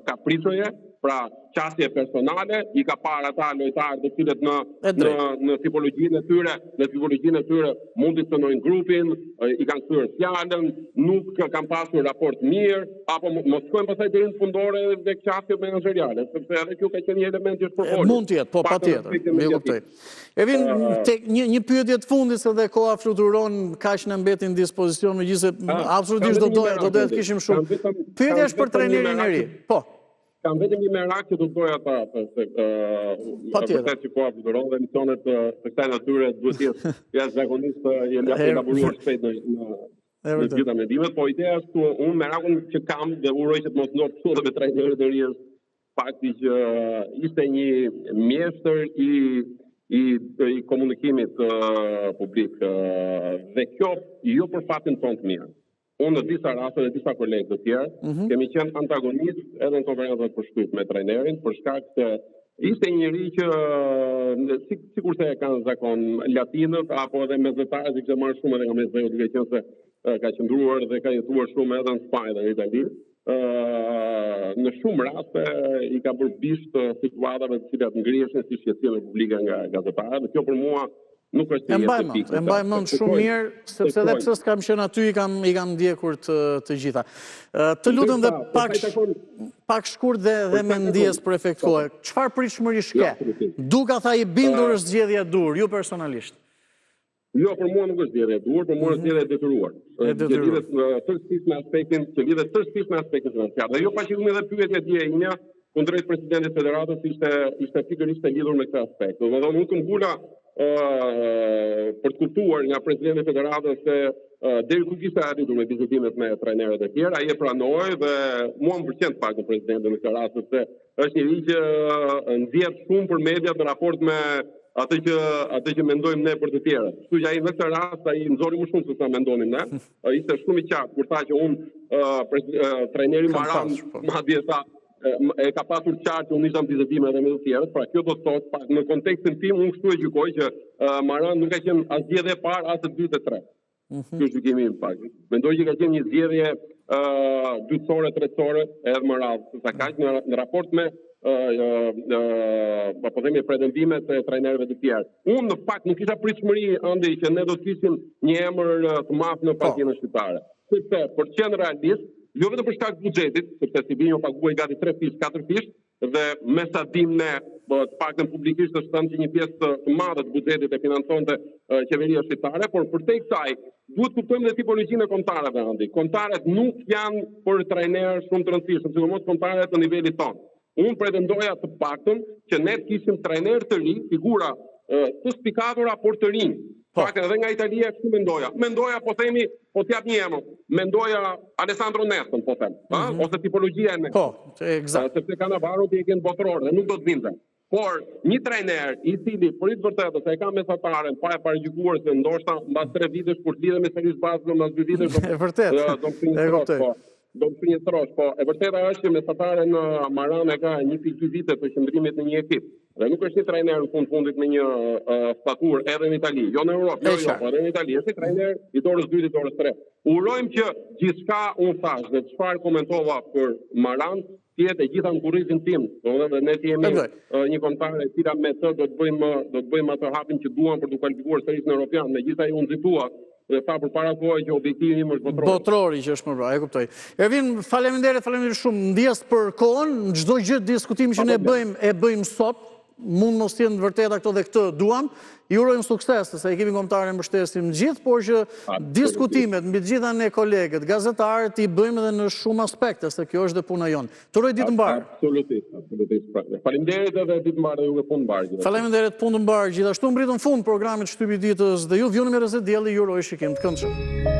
kapriçoje, pra qasje personale, i ka parë ata lojtarë të cilët në tipologjinë e tyre mundi të ndonjë grupin, i kanë thyer fjalën, nuk kanë pasur raport mirë, apo mos shkojnë pastaj deri në fundore dhe qasje menaxheriale, sepse edhe kjo ka qenë një element që është përfolur. Mund të jetë, po patjetër, e kuptoj. Evin, tek një pyetje të fundit se dhe koha fluturon, kaq na mbeti në dispozicion, megjithëse absolutisht do doja të kishim shumë. Pyetja është për trajnerin e ri. Po. Kam vetëm një merak që do të doja ata, vërtet që koha fluturon dhe emisionet të kësaj natyre duhet të jetë jashtëzakonisht elaboruar shpejt në gjitha mendimet, po ideja është unë merakun që kam dhe uroj që të mos ndodhë kështu edhe me trajnerët e ri është fakti që ishte një mjeshtër i komunikimit publik dhe kjo jo për fatin tonë të mirë. Unë në disa raste dhe disa kolegë të tjerë kemi qenë antagonist edhe në konferencën për shtyp me trajnerin për shkak se ishte njëri që sikurse e kanë zakon latinët apo edhe mesdhetarët i kishte marrë shumë edhe nga mesdheu, duke qenë se ka qëndruar dhe ka jetuar shumë edhe në Spanjë dhe në Itali. Në shumë raste i ka bërë bisht situatave të cilat ngriheshin si shqetësime publike nga gazetarët, dhe kjo për mua nuk është e mbaj mend shumë mirë, sepse edhe pse s'kam qenë aty, i kam ndjekur të gjitha. Të lutem dhe pak shkurt dhe me ndjes për efektuar. Çfarë pritshmërish ke? Duka tha i bindur është zgjedhja e dur, ju personalisht. Jo, për mua nuk është zgjedhje e dur, për mua është zgjedhje e detyruar. Që lidhet tërësisht me aspektin financiar. Dhe jo paqëllim edhe pyetja dje ime kundrejt presidentit federatës ishte pikërisht e lidhur me këtë aspekt. Domethënë unë ngula për të kuptuar nga presidenti i federatës se deri ku kishte arritur me vizitimet me trajnerët e tjerë, ai e pranoi dhe mua më pëlqen të paktën presidenti në këtë rast, sepse është njëri që nxjerr shumë për mediat në raport me atë që mendojmë ne për të tjerët. Kështu që ai në këtë rast ai nxori më shumë se sa mendonim ne. Ishte shumë i qartë kur tha që unë trajneri Maran madje tha e ka pasur qartë që unë isha në vizitime edhe me të tjerët, pra kjo do të thotë në kontekstin tim unë kështu e gjykoj që Maran nuk ka qenë as zgjedhje e parë as e dytë e tretë. Ky është gjykimi im pak. Mendoj që ka qenë një zgjedhje dytësore, tretësore edhe më radhë, sa kaq në raport me po themi pretendimet e trajnerëve të tjerë. Unë në fakt nuk kisha pritshmëri andi që ne do të kishim një emër të madh në partinë shqiptare. Sepse për të qenë realist, jo vetëm për shkak të buxhetit, sepse Sibinjo paguaj gati 3 fish, 4 fish, dhe me sa dim ne, të paktën publikisht është thënë që një pjesë të madhe të buxhetit e financonte qeveria shqiptare, por përtej kësaj duhet kuptojmë dhe tipologjinë e kontarëve, Andi. Kontarët nuk janë për trajnerë shumë të rëndësishëm, sidomos kontarët në nivelit tonë. Unë pretendoja të paktën që ne të kishim trajnerë të rinj, figura të spikatura por të rinj. Pak edhe nga Italia kështu mendoja. Mendoja, po themi, po t'jap një emër. Mendoja Alessandro Nestën, po them, ose tipologjia e Nestën. Po, eksakt. Sepse Cannavaro t'i e kënë botëror dhe nuk do të vinte. Por një trajner i cili për i të vërtetë se e ka mesataren, pa e parajgjykuar se ndoshta mbas 3 vitesh kur lidhe me Serish Bazë, mbas 2 vitesh e vërtetë. Do të një trosh, po e vërteta është që mesataren Maran e ka 1.2 vite të qëndrimit në një ekip. Dhe nuk është një trajner në fundit me një statur edhe në Itali, jo në Europë, po edhe në Itali, është një trajner i dorës 2 i dorës 3. Urojmë që gjithçka unë thash dhe çfarë komentova për Maran tjetë e gjitha në kurrizin tim, dhe ne jemi një kontare e cila me të do të bëjmë atë hapin që duam për të kualifikuar sërish në Europian, megjithëse unë nxitua dhe tha për para kohë që objektivi im është botrori. Botrori që është më bra, e kuptoj. Ervin, faleminderit shumë, ndjes për kohën, çdo gjë diskutim që ne bëjmë sot, mund mos jenë vërteta këto dhe këtë duam. Ju urojmë sukses, se ekipin kombëtar e mbështesim gjithë, por që diskutimet mbi të gjitha ne kolegët, gazetarët i bëjmë edhe në shumë aspekte, se kjo është dhe puna jonë. Të uroj ditë mbarë. Absolutisht. Faleminderit edhe ditë mbarë dhe juve punë mbarë. Faleminderit, punë mbarë. Gjithashtu mbritën fund programit Shtypi i ditës dhe ju vjuni me rrezet dielli, ju uroj shikim të këndshëm.